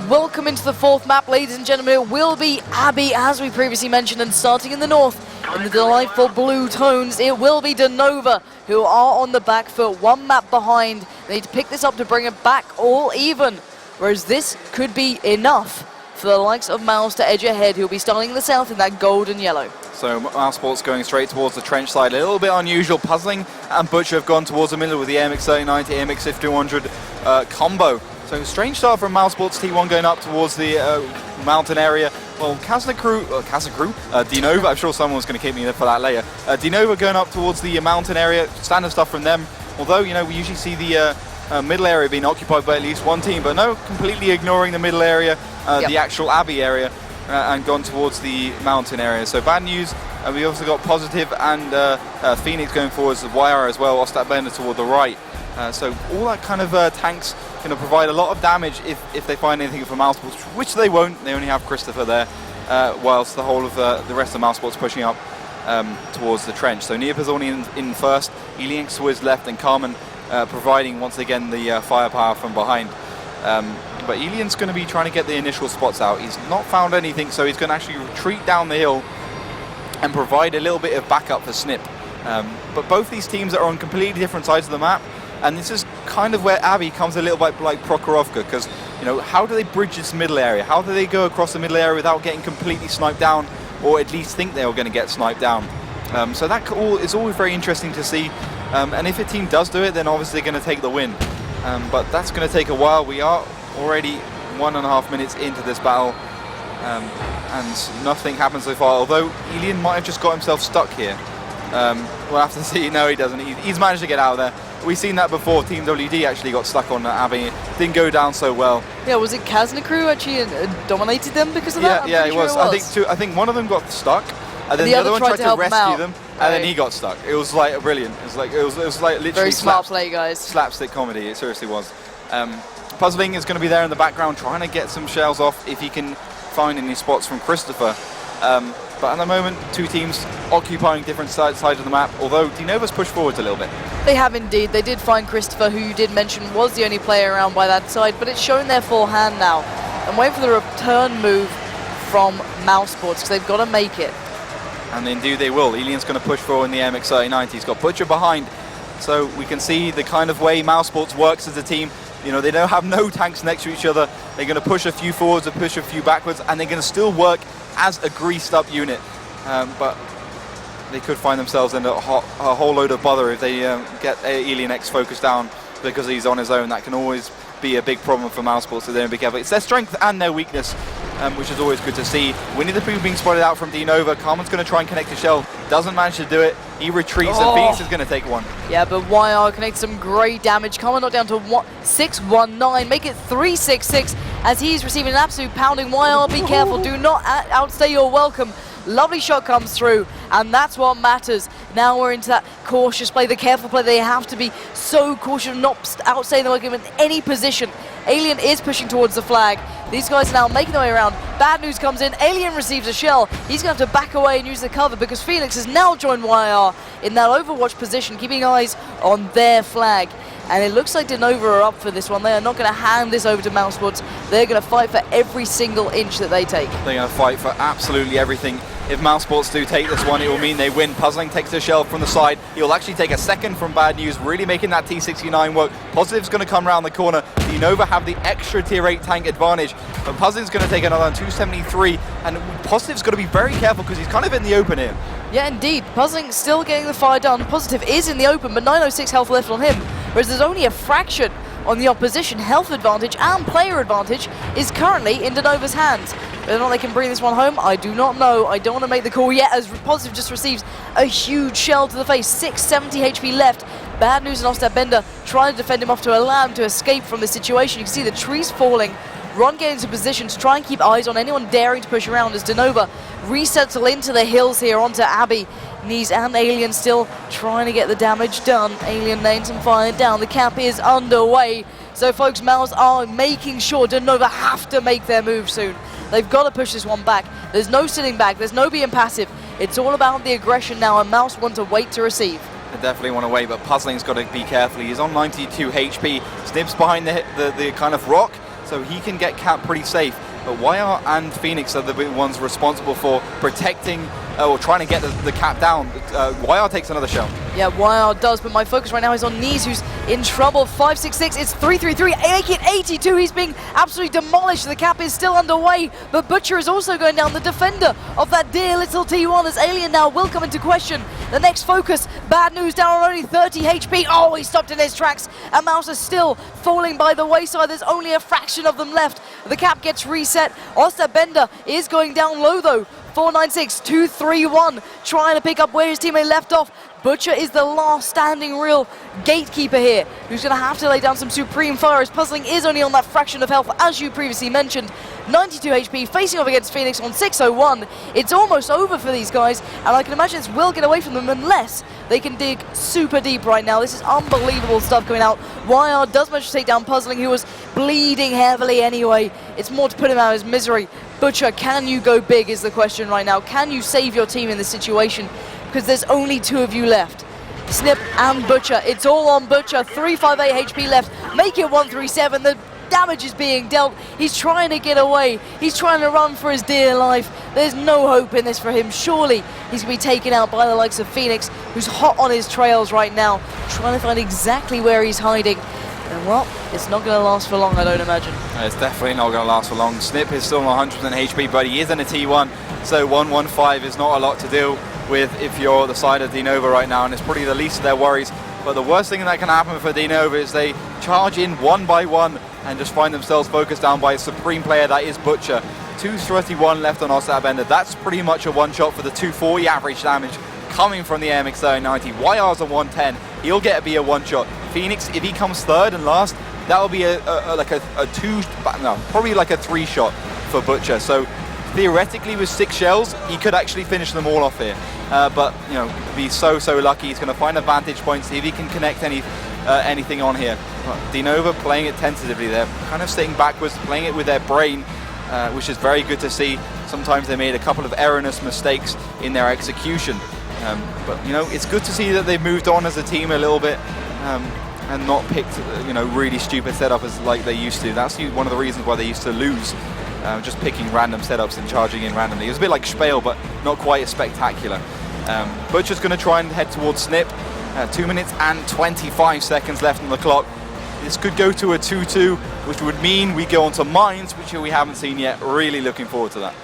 Welcome into the fourth map, ladies and gentlemen. It will be Abbey, as we previously mentioned, and starting in the north, in the delightful blue tones, it will be DeNova, who are on the back foot, one map behind. They need to pick this up to bring it back all even, whereas this could be enough for the likes of Mouse to edge ahead, who'll be starting in the south in that gold and yellow. So mousesports going straight towards the trench side, a little bit unusual. Puzzling and Butcher have gone towards the middle with the AMX 3090, AMX 5100 combo. So strange start from mousesports. T1 going up towards the mountain area. Well, DeNova, I'm sure someone's going to keep me there for that later. DeNova going up towards the mountain area, standard stuff from them. Although, you know, we usually see the middle area being occupied by at least one team, but no, completely ignoring the middle area, the actual Abbey area, and gone towards the mountain area. So bad news. We also got Positive and Phoenix going forwards, the YR as well, Ostat Bender toward the right. So all that kind of tanks going to provide a lot of damage if they find anything from mousesports, which they won't. They only have Christopher there, whilst the whole of the rest of mousesports pushing up towards the trench. So Nia Pizzoni in first, Elian Swiss left, and Carmen providing once again the firepower from behind. But Elian's going to be trying to get the initial spots out. He's not found anything, so he's going to actually retreat down the hill and provide a little bit of backup for Snip. But both these teams are on completely different sides of the map, and this is kind of where Abbey comes a little bit like Prokhorovka, because, you know, how do they bridge this middle area? How do they go across the middle area without getting completely sniped down, or at least think they are going to get sniped down? So that is always very interesting to see, and if a team does do it, then obviously they're going to take the win. But that's going to take a while. We are already 1.5 minutes into this battle, and nothing happened so far, although Elian might have just got himself stuck here. We'll have to see. No, he doesn't. He's managed to get out of there. We've seen that before. Team WD actually got stuck on Abbey. It didn't go down so well. Yeah, was it Kaznikru actually dominated them because of that? Yeah, it was. I think one of them got stuck, and then the other one tried to rescue them, and then he got stuck. It was like brilliant. It was like literally very smart play, guys. Slapstick comedy. It seriously was. Puzzling is going to be there in the background, trying to get some shells off if he can find any spots from Christopher. But at the moment, two teams occupying different sides of the map, although DeNova's pushed forwards a little bit. They have indeed. They did find Christopher, who you did mention was the only player around by that side, but it's shown their full hand now. And wait for the return move from mousesports, because they've got to make it. And indeed they will. Elian's going to push forward in the MX 3090. He's got Butcher behind, so we can see the kind of way mousesports works as a team. You know, they don't have no tanks next to each other. They're going to push a few forwards and push a few backwards, and they're going to still work as a greased up unit. But they could find themselves in a whole load of bother if they get Elian X focused down because he's on his own. That can always be a big problem for mousesports, so they don't be careful. It's their strength and their weakness, which is always good to see. Winnie the Pooh being spotted out from DeNova. Carmen's going to try and connect the shell. Doesn't manage to do it. He retreats, and Phoenix is going to take one. Yeah, but YR connects some great damage. Carmen knocked down to 619. Make it 366 as he's receiving an absolute pounding. YR, be careful. Do not outstay your welcome. Lovely shot comes through, and that's what matters. Now we're into that cautious play, the careful play. They have to be so cautious, not outstaying the welcome in any position. Alien is pushing towards the flag. These guys are now making their way around. Bad news comes in. Alien receives a shell. He's going to have to back away and use the cover because Phoenix has now joined YR in that overwatch position, keeping eyes on their flag. And it looks like DeNova are up for this one. They are not going to hand this over to mousesports. They're going to fight for every single inch that they take. They're going to fight for absolutely everything. If mousesports do take this one, it will mean they win. Puzzling takes the shell from the side. He'll actually take a second from Bad News, really making that T69 work. Positive's going to come around the corner. DeNova have the extra tier 8 tank advantage, but Puzzling's going to take another 273, and Positive's got to be very careful because he's kind of in the open here. Yeah, indeed. Puzzling still getting the fire done. Positive is in the open, but 906 health left on him, whereas there's only a fraction on the opposition. Health advantage and player advantage is currently in DeNova's hands. Whether or not they can bring this one home, I do not know. I don't want to make the call yet, as Positive just receives a huge shell to the face. 670 HP left. Bad News and Ostad Bender trying to defend him off to allow him to escape from this situation. You can see the trees falling. Ron getting into position to try and keep eyes on anyone daring to push around as DeNova resettle into the hills here onto Abbey. Knees and Alien still trying to get the damage done. Alien laying some fire down. The cap is underway. So folks, Mouse are making sure DeNova have to make their move soon. They've got to push this one back. There's no sitting back. There's no being passive. It's all about the aggression now, and Mouse want to wait to receive. They definitely want to wait, but Puzzling's got to be careful. He's on 92 HP. Snips behind the kind of rock, so he can get capped pretty safe. But YR and Phoenix are the ones responsible for protecting or trying to get the cap down. YR takes another shell. Yeah, YR does, but my focus right now is on Knees, who's in trouble. 566, it's 333, make it 82. He's being absolutely demolished. The cap is still underway, but Butcher is also going down, the defender of that dear little T1, as Alien now will come into question. The next focus, Bad News down on only 30 HP. Oh, he stopped in his tracks, and Mouse is still falling by the wayside. There's only a fraction of them left. The cap gets reset. Ostad Bender is going down low though. 496, 231, trying to pick up where his teammate left off. Butcher is the last standing real gatekeeper here, who's going to have to lay down some supreme fire, as Puzzling is only on that fraction of health, as you previously mentioned. 92 HP, facing off against Phoenix on 601. It's almost over for these guys, and I can imagine this will get away from them unless they can dig super deep right now. This is unbelievable stuff coming out. YR does manage to take down Puzzling, who was bleeding heavily anyway. It's more to put him out of his misery. Butcher, can you go big is the question right now. Can you save your team in this situation? Because there's only two of you left. Snip and Butcher. It's all on Butcher. 358 HP left. Make it 137. The damage is being dealt. He's trying to get away. He's trying to run for his dear life. There's no hope in this for him. Surely he's going to be taken out by the likes of Phoenix, who's hot on his trails right now, trying to find exactly where he's hiding. And well, it's not going to last for long, I don't imagine. It's definitely not going to last for long. Snip is still on 100% HP, but he is in a T1, so 115 is not a lot to deal with if you're the side of DeNova right now, and it's probably the least of their worries. But the worst thing that can happen for DeNova is they charge in one by one and just find themselves focused down by a supreme player that is Butcher. 231 left on Ostad Bender. That's pretty much a one-shot for the 240 average damage coming from the AMX 3090. YR's a 110. He'll get to be a one-shot. Phoenix, if he comes third and last, that'll be probably like a three-shot for Butcher. So theoretically, with 6 shells, he could actually finish them all off here. But you know, be so lucky. He's going to find a vantage point, see if he can connect anything on here. DeNova playing it tentatively. They're kind of sitting backwards, playing it with their brain, which is very good to see. Sometimes they made a couple of erroneous mistakes in their execution. But you know, it's good to see that they've moved on as a team a little bit and not picked really stupid setups like they used to. That's one of the reasons why they used to lose, just picking random setups and charging in randomly. It was a bit like Spale, but not quite as spectacular. Butcher's going to try and head towards Snip. 2 minutes and 25 seconds left on the clock. This could go to a 2-2, which would mean we go on to Mines, which we haven't seen yet. Really looking forward to that.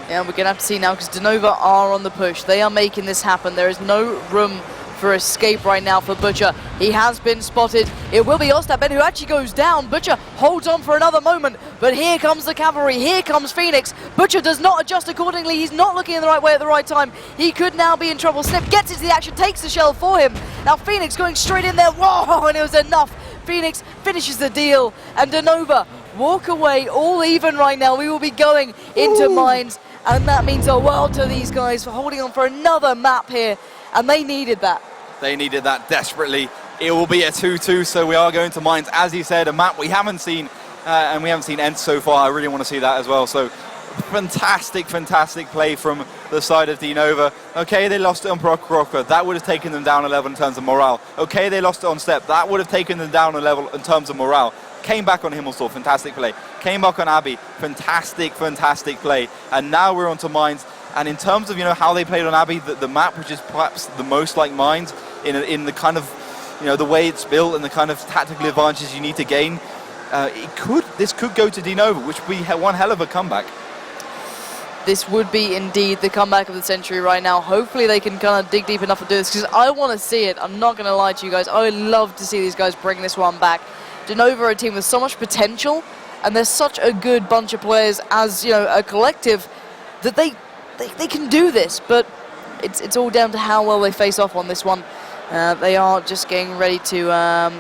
Yeah, we're going to have to see now, because DeNova are on the push. They are making this happen. There is no room for escape right now for Butcher. He has been spotted. It will be Ostad Bender who actually goes down. Butcher holds on for another moment, but here comes the cavalry. Here comes Phoenix. Butcher does not adjust accordingly. He's not looking in the right way at the right time. He could now be in trouble. Snip gets into the action, takes the shell for him. Now Phoenix going straight in there. Whoa, and it was enough. Phoenix finishes the deal, and DeNova walk away all even right now. We will be going into Mines, and that means a world to these guys for holding on for another map here, and they needed that. They needed that desperately. It will be a 2-2, so we are going to Mines. As you said, a map we haven't seen, and we haven't seen Ents so far. I really want to see that as well. So fantastic play from the side of DeNova. Okay, they lost it on Brock Rocker. That would have taken them down a level in terms of morale. Okay, they lost it on Step. That would have taken them down a level in terms of morale. Came back on Himmelsdorf, fantastic play. Came back on Abbey, fantastic play. And now we're on to Mines. And in terms of, you know, how they played on Abbey, the map, which is perhaps the most like Mines in the kind of, you know, the way it's built and the kind of tactical advantages you need to gain, this could go to DeNova, which would be one hell of a comeback. This would be indeed the comeback of the century right now. Hopefully they can kind of dig deep enough to do this, because I want to see it. I'm not going to lie to you guys. I would love to see these guys bring this one back. DeNova are a team with so much potential, and they're such a good bunch of players as, you know, a collective, that they can do this. But it's all down to how well they face off on this one. They are just getting ready to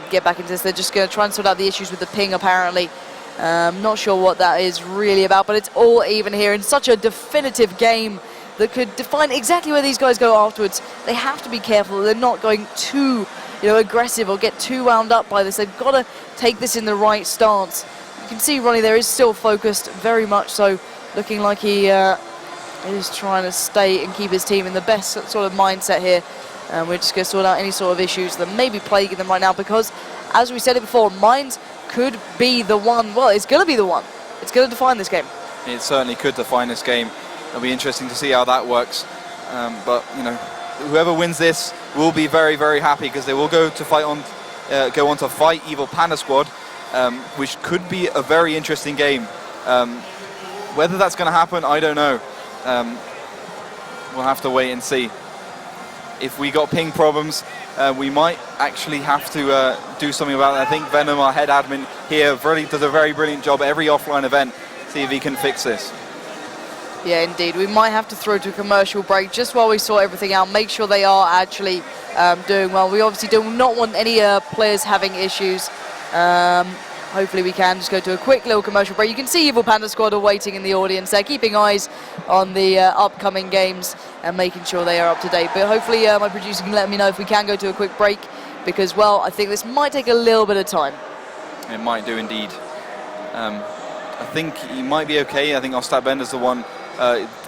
get back into this. They're just going to try and sort out the issues with the ping, apparently. Not sure what that is really about, but it's all even here in such a definitive game that could define exactly where these guys go afterwards. They have to be careful that they're not going too, you know, aggressive or get too wound up by this. They've got to take this in the right stance. You can see Ronnie there is still focused, very much so, looking like he is trying to stay and keep his team in the best sort of mindset here. And we're just going to sort out any sort of issues that may be plaguing them right now, because, as we said it before, Mines could be the one. Well, it's going to be the one. It's going to define this game. It certainly could define this game. It'll be interesting to see how that works. But, you know, whoever wins this will be very, very happy, because they will go to fight on, go on to fight Evil Panda Squad, which could be a very interesting game. Whether that's going to happen, I don't know. We'll have to wait and see. If we got ping problems, we might actually have to do something about it. I think Venom, our head admin here, really does a very brilliant job at every offline event. See if he can fix this. Yeah, indeed. We might have to throw to a commercial break just while we sort everything out, make sure they are actually doing well. We obviously do not want any players having issues. Hopefully we can just go to a quick little commercial break. You can see Evil Panda Squad are waiting in the audience. They're keeping eyes on the upcoming games and making sure they are up to date. But hopefully my producer can let me know if we can go to a quick break, because, well, I think this might take a little bit of time. It might do indeed. I think he might be okay. I think Ostat Bender's the one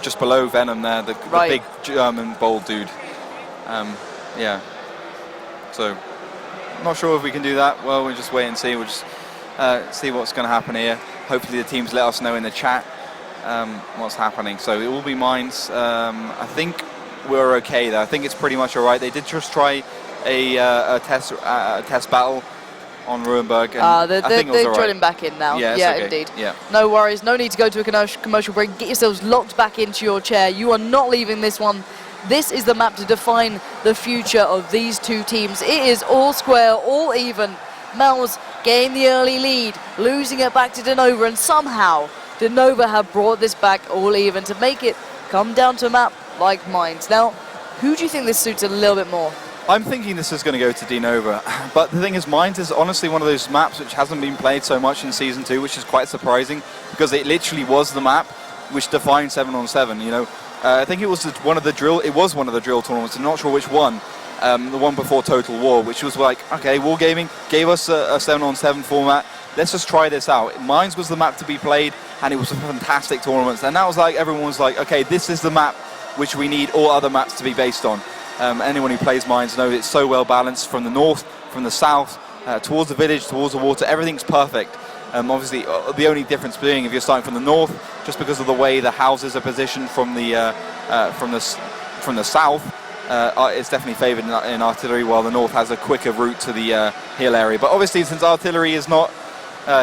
just below Venom there, the big German bold dude. Yeah. So, not sure if we can do that. Well, we'll just wait and see. We'll just see what's going to happen here. Hopefully the teams let us know in the chat what's happening. So it will be Mines. I think we're okay there. I think it's pretty much all right. They did just try a test battle on Ruhenberg. They're drilling back in now. Yeah, yeah, okay. indeed. Yeah. No worries. No need to go to a commercial break. Get yourselves locked back into your chair. You are not leaving this one. This is the map to define the future of these two teams. It is all square, all even. Mouse getting the early lead, losing it back to DeNova, and somehow DeNova have brought this back all even to make it come down to a map like Mines. Now, who do you think this suits a little bit more? I'm thinking this is going to go to DeNova, but the thing is, Mines is honestly one of those maps which hasn't been played so much in Season 2, which is quite surprising, because it literally was the map which defined 7-on-7, you know. I think it was one of the drill tournaments, I'm not sure which one, the one before Total War, which was like, okay, Wargaming gave us a 7-on-7 format, let's just try this out. Mines was the map to be played, and it was a fantastic tournament, and that was like, everyone was like, okay, this is the map which we need all other maps to be based on. Anyone who plays Mines knows it's so well balanced from the north, from the south, towards the village, towards the water, everything's perfect. Obviously, the only difference being if you're starting from the north, just because of the way the houses are positioned from the south, it's definitely favoured in artillery, while the north has a quicker route to the hill area. But obviously, since artillery is not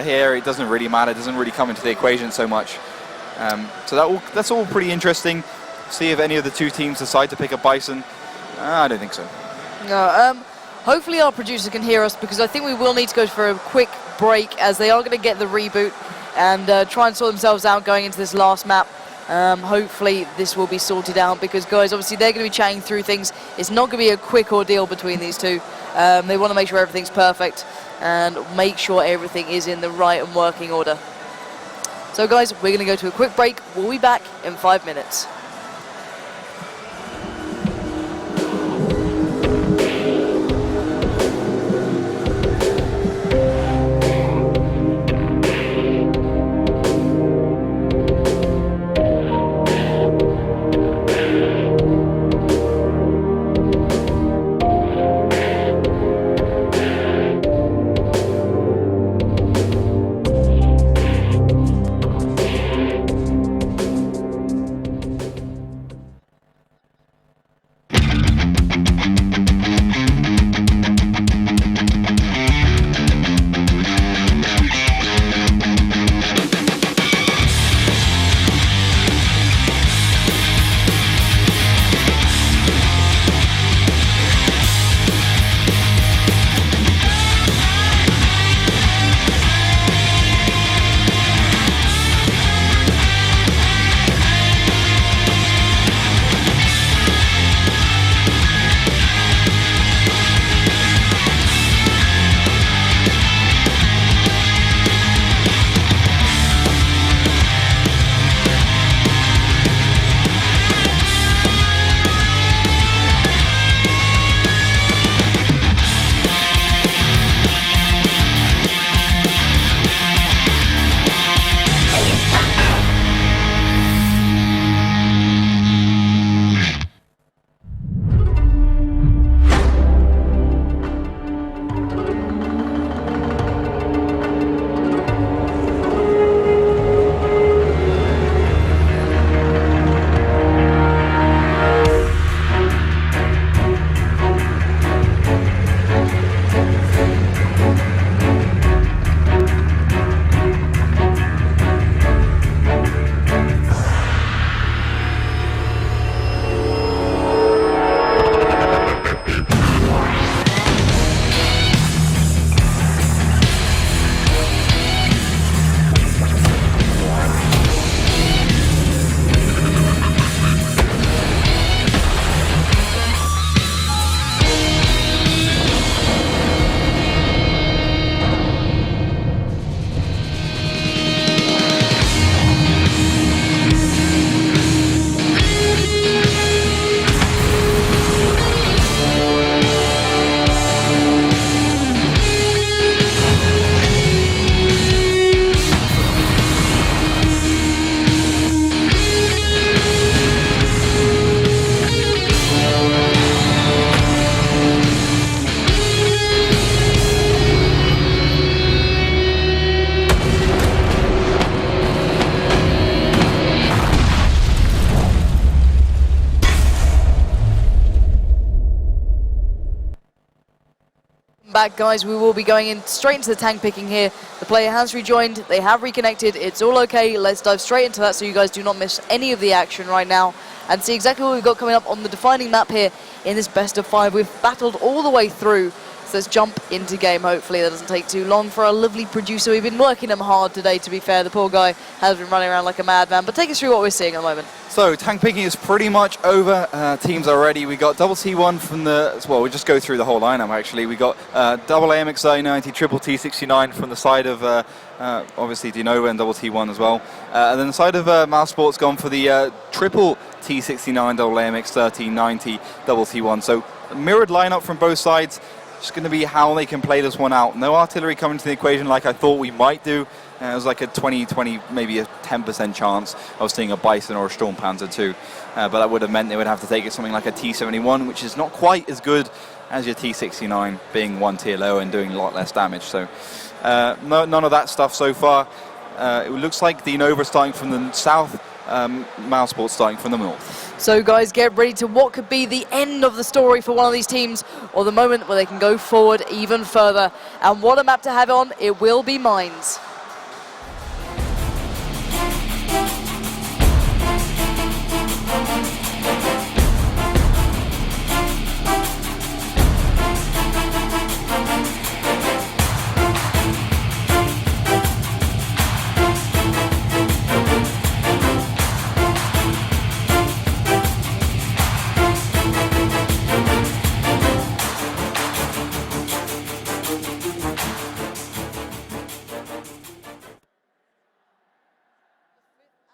here, it doesn't really matter. It doesn't really come into the equation so much. So that's all pretty interesting. See if any of the two teams decide to pick up Bison. I don't think so. No. Hopefully our producer can hear us, because I think we will need to go for a quick break, as they are going to get the reboot and try and sort themselves out going into this last map. Hopefully this will be sorted out, because guys, obviously they're going to be chatting through things. It's not going to be a quick ordeal between these two. They want to make sure everything's perfect and make sure everything is in the right and working order. So guys, we're going to go to a quick break. We'll be back in 5 minutes. Back, guys, we will be going in straight into the tank picking here. The player has rejoined, they have reconnected, it's all okay. Let's dive straight into that so you guys do not miss any of the action right now and see exactly what we've got coming up on the defining map here in this best of 5. We've battled all the way through, so let's jump into game. Hopefully that doesn't take too long for our lovely producer. We've been working him hard today, to be fair. The poor guy has been running around like a madman, but take us through what we're seeing at the moment. So tank picking is pretty much over. Teams are ready. We got double T1 from the, well, we just go through the whole lineup actually. We got double AMX-3090, triple T69 from the side of obviously DeNova and double T1 as well. And then the side of mousesports gone for the triple T69, double AMX-3090, double T1. So mirrored lineup from both sides. Just going to be how they can play this one out. No artillery coming to the equation like I thought we might do. It was like a 20, maybe a 10% chance of seeing a Bison or a Storm Panzer II. But that would have meant they would have to take it something like a T71, which is not quite as good as your T69, being one tier lower and doing a lot less damage. So none of that stuff so far. It looks like DeNova starting from the south, mousesports starting from the north. So guys, get ready to what could be the end of the story for one of these teams, or the moment where they can go forward even further. And what a map to have on, it will be Mines.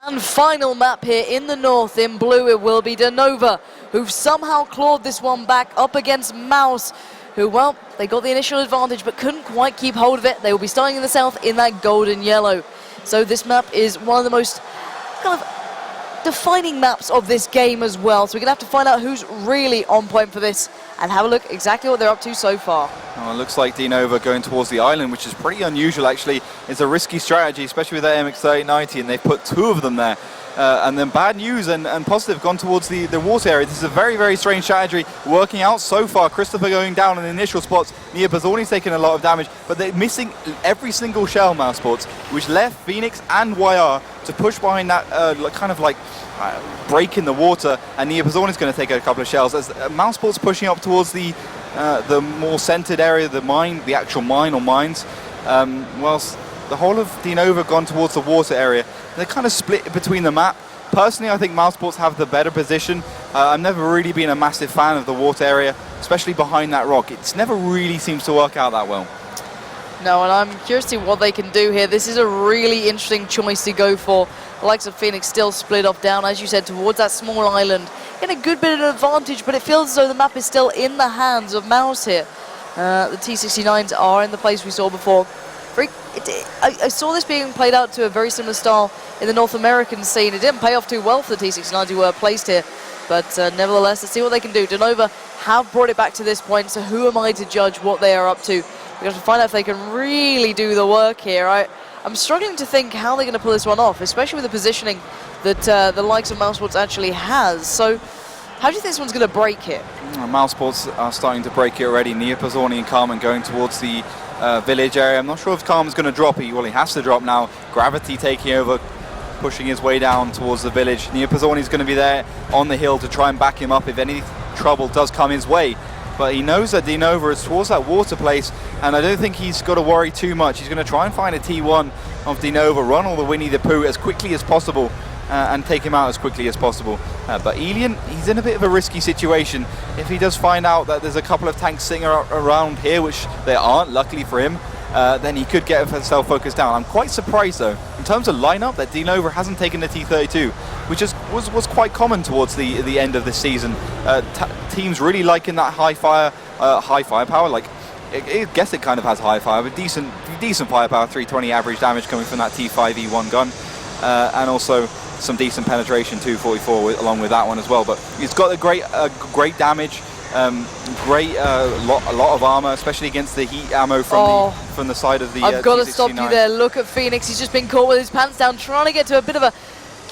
And final map here in the north, in blue, it will be DeNova, who've somehow clawed this one back up against Mouse, who, well, they got the initial advantage but couldn't quite keep hold of it. They will be starting in the south in that golden yellow. So this map is one of the most kind of defining maps of this game as well. So we're going to have to find out who's really on point for this and have a look exactly what they're up to so far. Well, it looks like DeNova going towards the island, which is pretty unusual actually. It's a risky strategy, especially with that MX-3090, and they've put 2 of them there. And then bad news and positive gone towards the water area. This is a very, very strange strategy working out so far. Christopher going down in the initial spots. Nia Bazzorni's taking a lot of damage, but they're missing every single shell, mousesports, which left Phoenix and YR to push behind that kind of like break in the water, and Nia Bazzorni's going to take a couple of shells. As mousesports pushing up towards the more centered area, the mine, the actual mine or mines, whilst the whole of DeNova gone towards the water area. They're kind of split between the map. Personally, I think mousesports have the better position. I've never really been a massive fan of the water area, especially behind that rock. It's never really seems to work out that well. No, and I'm curious to see what they can do here. This is a really interesting choice to go for. The likes of Phoenix still split off down, as you said, towards that small island. Getting a good bit of advantage, but it feels as though the map is still in the hands of Mouse here. The T69s are in the place we saw before. I saw this being played out to a very similar style in the North American scene. It didn't pay off too well for the T69s who were placed here, but nevertheless, let's see what they can do. DeNova have brought it back to this point, so who am I to judge what they are up to? We've got to find out if they can really do the work here. I'm struggling to think how they're going to pull this one off, especially with the positioning that the likes of mousesports actually has. So how do you think this one's going to break here? Mousesports are starting to break it already. Nia Bazzorni and Carmen going towards the village area. I'm not sure if Carmen's going to drop. He has to drop now. Gravity taking over, pushing his way down towards the village. Nia Bazzorni's going to be there on the hill to try and back him up if any trouble does come his way. But he knows that DeNova is towards that water place, and I don't think he's got to worry too much. He's going to try and find a T1 of DeNova, run all the Winnie the Pooh as quickly as possible, and take him out as quickly as possible. But Elian, he's in a bit of a risky situation. If he does find out that there's a couple of tanks sitting around here, which there aren't, luckily for him, then he could get himself focused down. I'm quite surprised, though, in terms of lineup, that DeNova hasn't taken the T32, which was quite common towards the end of this season. Teams really liking that high firepower. Like, I guess it kind of has high fire, but decent firepower, 320 average damage coming from that T5E1 gun, and also some decent penetration, 244 along with that one as well. But he's got a great damage. A lot of armor, especially against the heat ammo from the side of the I've got to T69. stop you there. Look at Phoenix. He's just been caught with his pants down, trying to get to a bit of a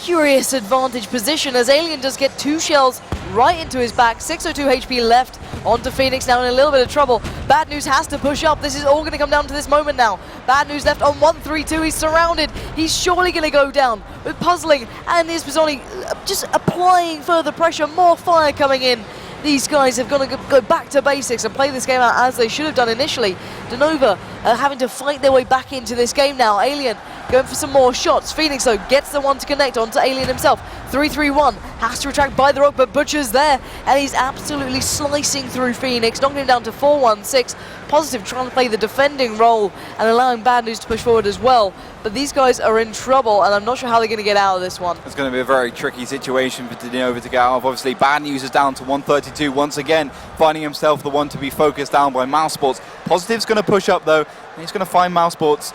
curious advantage position as Alien does get 2 shells right into his back. 602 HP left onto Phoenix, now in a little bit of trouble. Bad News has to push up. This is all going to come down to this moment now. Bad News left on 132. He's surrounded. He's surely going to go down with Puzzling and his Pizzoni just applying further pressure. More fire coming in. These guys have got to go back to basics and play this game out as they should have done initially. DeNova having to fight their way back into this game now. Alien going for some more shots. Phoenix, though, gets the one to connect onto Alien himself. 3-3-1, has to retract by the rope, but Butcher's there, and he's absolutely slicing through Phoenix, knocking him down to 4-1-6. Positive trying to play the defending role and allowing Bad News to push forward as well. But these guys are in trouble, and I'm not sure how they're going to get out of this one. It's going to be a very tricky situation for DeNova to get out of. Obviously, Bad News is down to 132 once again, finding himself the one to be focused down by mousesports. Positive's going to push up, though. He's going to find mousesports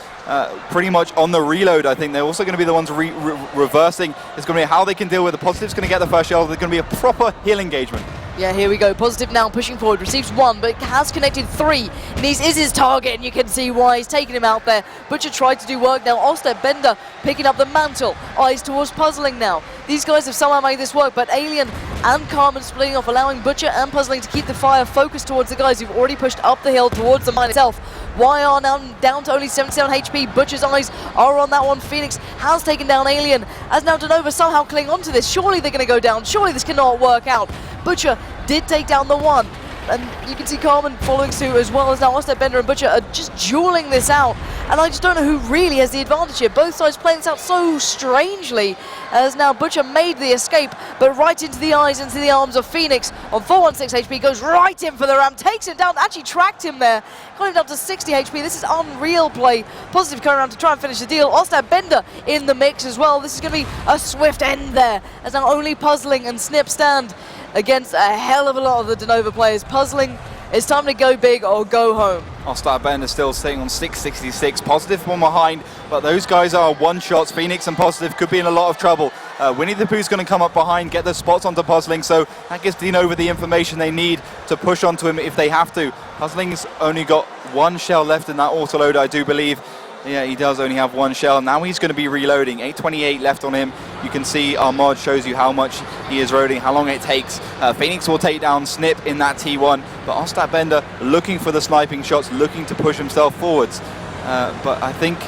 pretty much on the reload. I think they're also going to be the ones reversing. It's going to be how they can deal with it. Positive's going to get the first shell. There's going to be a proper heal engagement. Yeah, here we go. Positive now pushing forward. Receives 1, but has connected 3. Nees is his target, and you can see why he's taking him out there. Butcher tried to do work now. Ostep Bender picking up the mantle. Eyes towards Puzzling now. These guys have somehow made this work, but Alien and Carmen splitting off, allowing Butcher and Puzzling to keep the fire focused towards the guys who've already pushed up the hill towards the mine itself. YR now down to only 77 HP. Butcher's eyes are on that one. Phoenix has taken down Alien, as now DeNova somehow cling on to this. Surely they're going to go down. Surely this cannot work out. Butcher did take down the 1. And you can see Carmen following suit, as well as now Ostep Bender and Butcher are just dueling this out. And I just don't know who really has the advantage here. Both sides playing this out so strangely, as now Butcher made the escape, but right into the eyes, into the arms of Phoenix on 416 HP, goes right in for the ram, takes him down, actually tracked him there, got him down to 60 HP. This is unreal play. Positive coming around to try and finish the deal. Ostep Bender in the mix as well. This is going to be a swift end there, as now only Puzzling and Snip stand against a hell of a lot of the DeNova players. Puzzling, it's time to go big or go home. Ostep Bender still sitting on 666. Positive from behind, but those guys are one-shots. Phoenix and Positive could be in a lot of trouble. Winnie the Pooh's going to come up behind, get the spots onto Puzzling, so that gives DeNova the information they need to push onto him if they have to. Puzzling's only got 1 shell left in that autoloader, I do believe. Yeah, he does only have 1 shell. Now he's going to be reloading. 828 left on him. You can see our mod shows you how much he is reloading, how long it takes. Phoenix will take down Snip in that T1, but Ostep Bender looking for the sniping shots, looking to push himself forwards. But I think,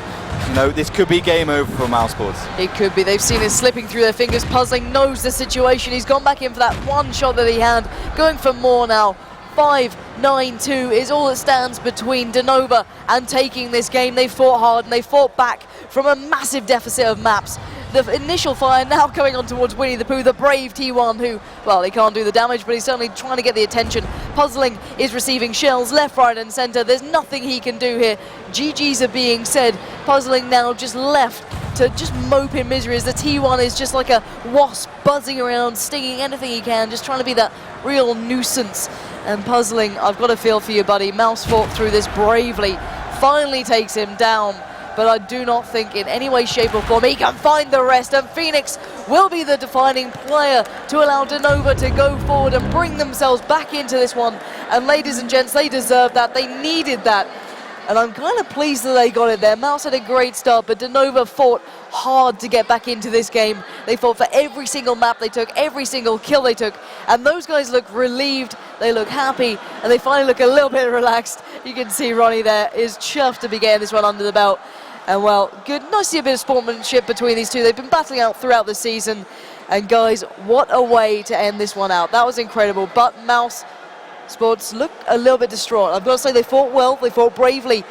you know, this could be game over for mousesports. It could be. They've seen it slipping through their fingers. Puzzling knows the situation. He's gone back in for that 1 shot that he had, going for more now. 5-9-2 is all that stands between DeNova and taking this game. They fought hard and they fought back from a massive deficit of maps. The initial fire now coming on towards Winnie the Pooh, the brave T1 who, well, he can't do the damage, but he's certainly trying to get the attention. Puzzling is receiving shells left, right and centre. There's nothing he can do here. GG's are being said. Puzzling now just left to just mope in misery, as the T1 is just like a wasp buzzing around, stinging anything he can, just trying to be that real nuisance. And Puzzling, I've got a feel for you, buddy. Mouse fought through this bravely, finally takes him down, but I do not think in any way, shape or form he can find the rest, and Phoenix will be the defining player to allow DeNova to go forward and bring themselves back into this one. And ladies and gents, they deserve that, they needed that. And I'm kind of pleased that they got it there. Mouse had a great start, but DeNova fought hard to get back into this game. They fought for every single map they took, every single kill they took, and those guys look relieved, they look happy, and they finally look a little bit relaxed. You can see Ronnie there is chuffed to be getting this one under the belt. And well, good, nice to see a bit of sportsmanship between these two. They've been battling out throughout the season, and guys, what a way to end this one out. That was incredible, but mousesports look a little bit distraught. I've got to say, they fought well, they fought bravely,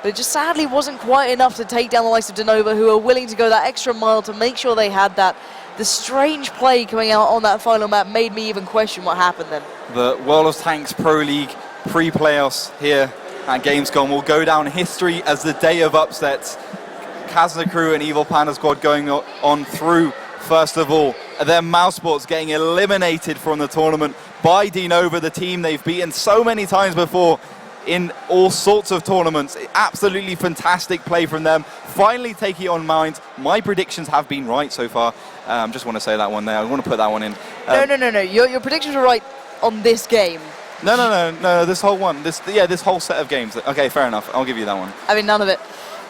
but it just sadly wasn't quite enough to take down the likes of DeNova, who are willing to go that extra mile to make sure they had that. The strange play coming out on that final map made me even question what happened then. The World of Tanks Pro League pre-playoffs here at Gamescom will go down in history as the day of upsets. Kazna Crew and Evil Panda Squad going on through first of all. And then mousesports getting eliminated from the tournament by DeNova, the team they've beaten so many times before in all sorts of tournaments. Absolutely fantastic play from them. Finally taking on minds. My predictions have been right so far. Just want to say that one there. I want to put that one in. No. Your predictions were right on this game. No. This whole one. This whole set of games. Okay, fair enough. I'll give you that one. I mean, none of it.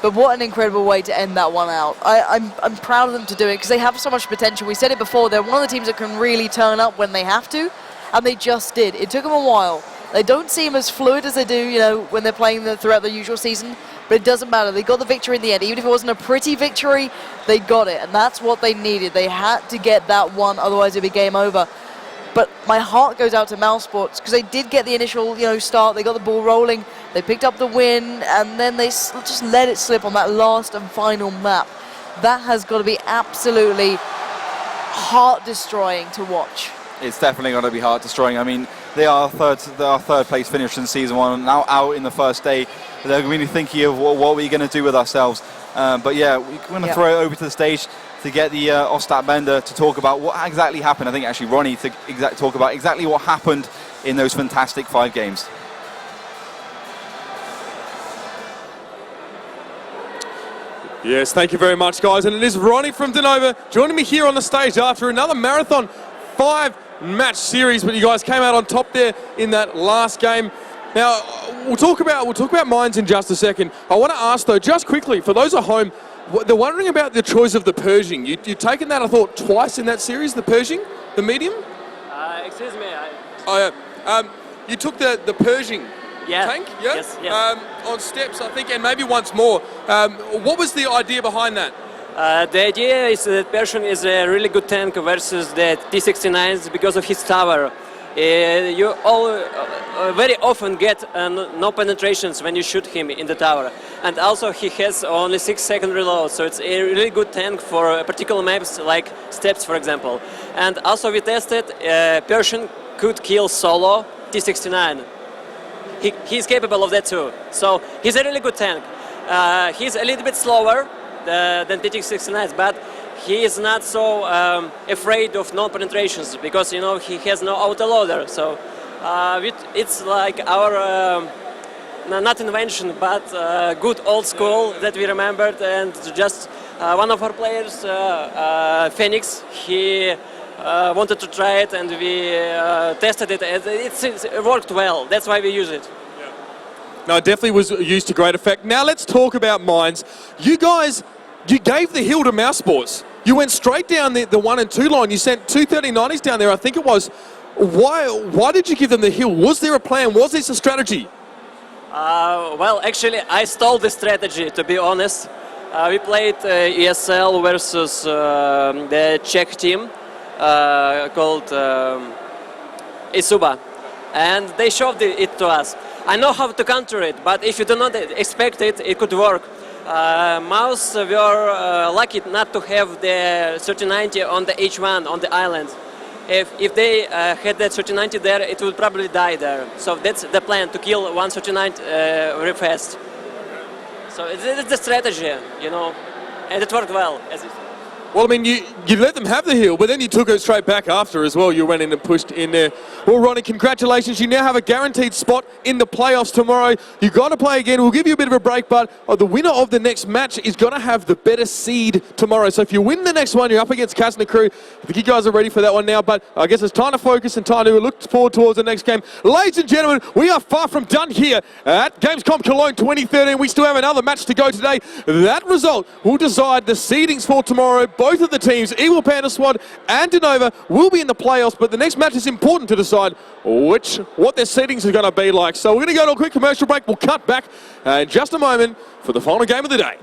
But what an incredible way to end that one out. I'm proud of them to do it because they have so much potential. We said it before, they're one of the teams that can really turn up when they have to, and they just did. It took them a while. They don't seem as fluid as they do, you know, when they're playing throughout the usual season, but it doesn't matter. They got the victory in the end. Even if it wasn't a pretty victory, they got it, and that's what they needed. They had to get that one, otherwise it'd be game over. But my heart goes out to mousesports because they did get the initial, you know, start. They got the ball rolling. They picked up the win, and then they just let it slip on that last and final map. That has got to be absolutely heart-destroying to watch. It's definitely going to be heart-destroying. I mean, they are third place finish in season one, now out in the first day. They're really thinking of what are we going to do with ourselves. But yeah, we're going to throw it over to the stage to get the Ostat Bender to talk about what exactly happened. I think actually Ronnie to talk about exactly what happened in those fantastic 5 games. Yes, thank you very much, guys. And it is Ronnie from DeNova joining me here on the stage after another marathon 5-match series. But you guys came out on top there in that last game. Now we'll talk about Mines in just a second. I want to ask though, just quickly, for those at home, they're wondering about the choice of the Pershing. You've taken that, I thought, twice in that series, the Pershing, the medium. Excuse me. You took the Pershing. Yeah. Tank, yeah? Yes, yes. On steps, I think, and maybe once more. What was the idea behind that? The idea is that Pershing is a really good tank versus the T-69s because of his tower. You all very often get no penetrations when you shoot him in the tower. And also he has only 6-second reload, so it's a really good tank for particular maps like steps, for example. And also we tested Pershing could kill solo T-69. He's capable of that too. So he's a really good tank. He's a little bit slower than T-69s, but he is not so afraid of non-penetrations because, you know, he has no autoloader. So it's like our, not invention, but good old school that we remembered. And just one of our players, Phoenix, he wanted to try it, and we tested it, and it worked well. That's why we use it. Yeah. No, it definitely was used to great effect. Now let's talk about Mines. You guys, you gave the hill to mousesports. You went straight down the 1 and 2 line. You sent 2 30-90s down there, I think it was. Why did you give them the hill? Was there a plan? Was this a strategy? Well, actually, I stole the strategy, to be honest. We played ESL versus the Czech team called Isuba, and they showed it to us. I know how to counter it, but if you do not expect it, it could work. Mouse were lucky not to have the 3090 on the H1 on the island. If they had that 3090 there, it would probably die there. So that's the plan, to kill 139 very fast. So it's the strategy, you know, and it worked well. Well, I mean, you let them have the hill, but then you took it straight back after as well. You went in and pushed in there. Well, Ronnie, congratulations. You now have a guaranteed spot in the playoffs tomorrow. You've got to play again. We'll give you a bit of a break, but the winner of the next match is going to have the better seed tomorrow. So if you win the next one, you're up against Kasna Crew. I think you guys are ready for that one now, but I guess it's time to focus and time to look forward towards the next game. Ladies and gentlemen, we are far from done here at Gamescom Cologne 2013. We still have another match to go today. That result will decide the seedings for tomorrow. Both of the teams, Evil Panda Squad and DeNova, will be in the playoffs, but the next match is important to decide what their seedings are going to be like. So we're going to go to a quick commercial break. We'll cut back in just a moment for the final game of the day.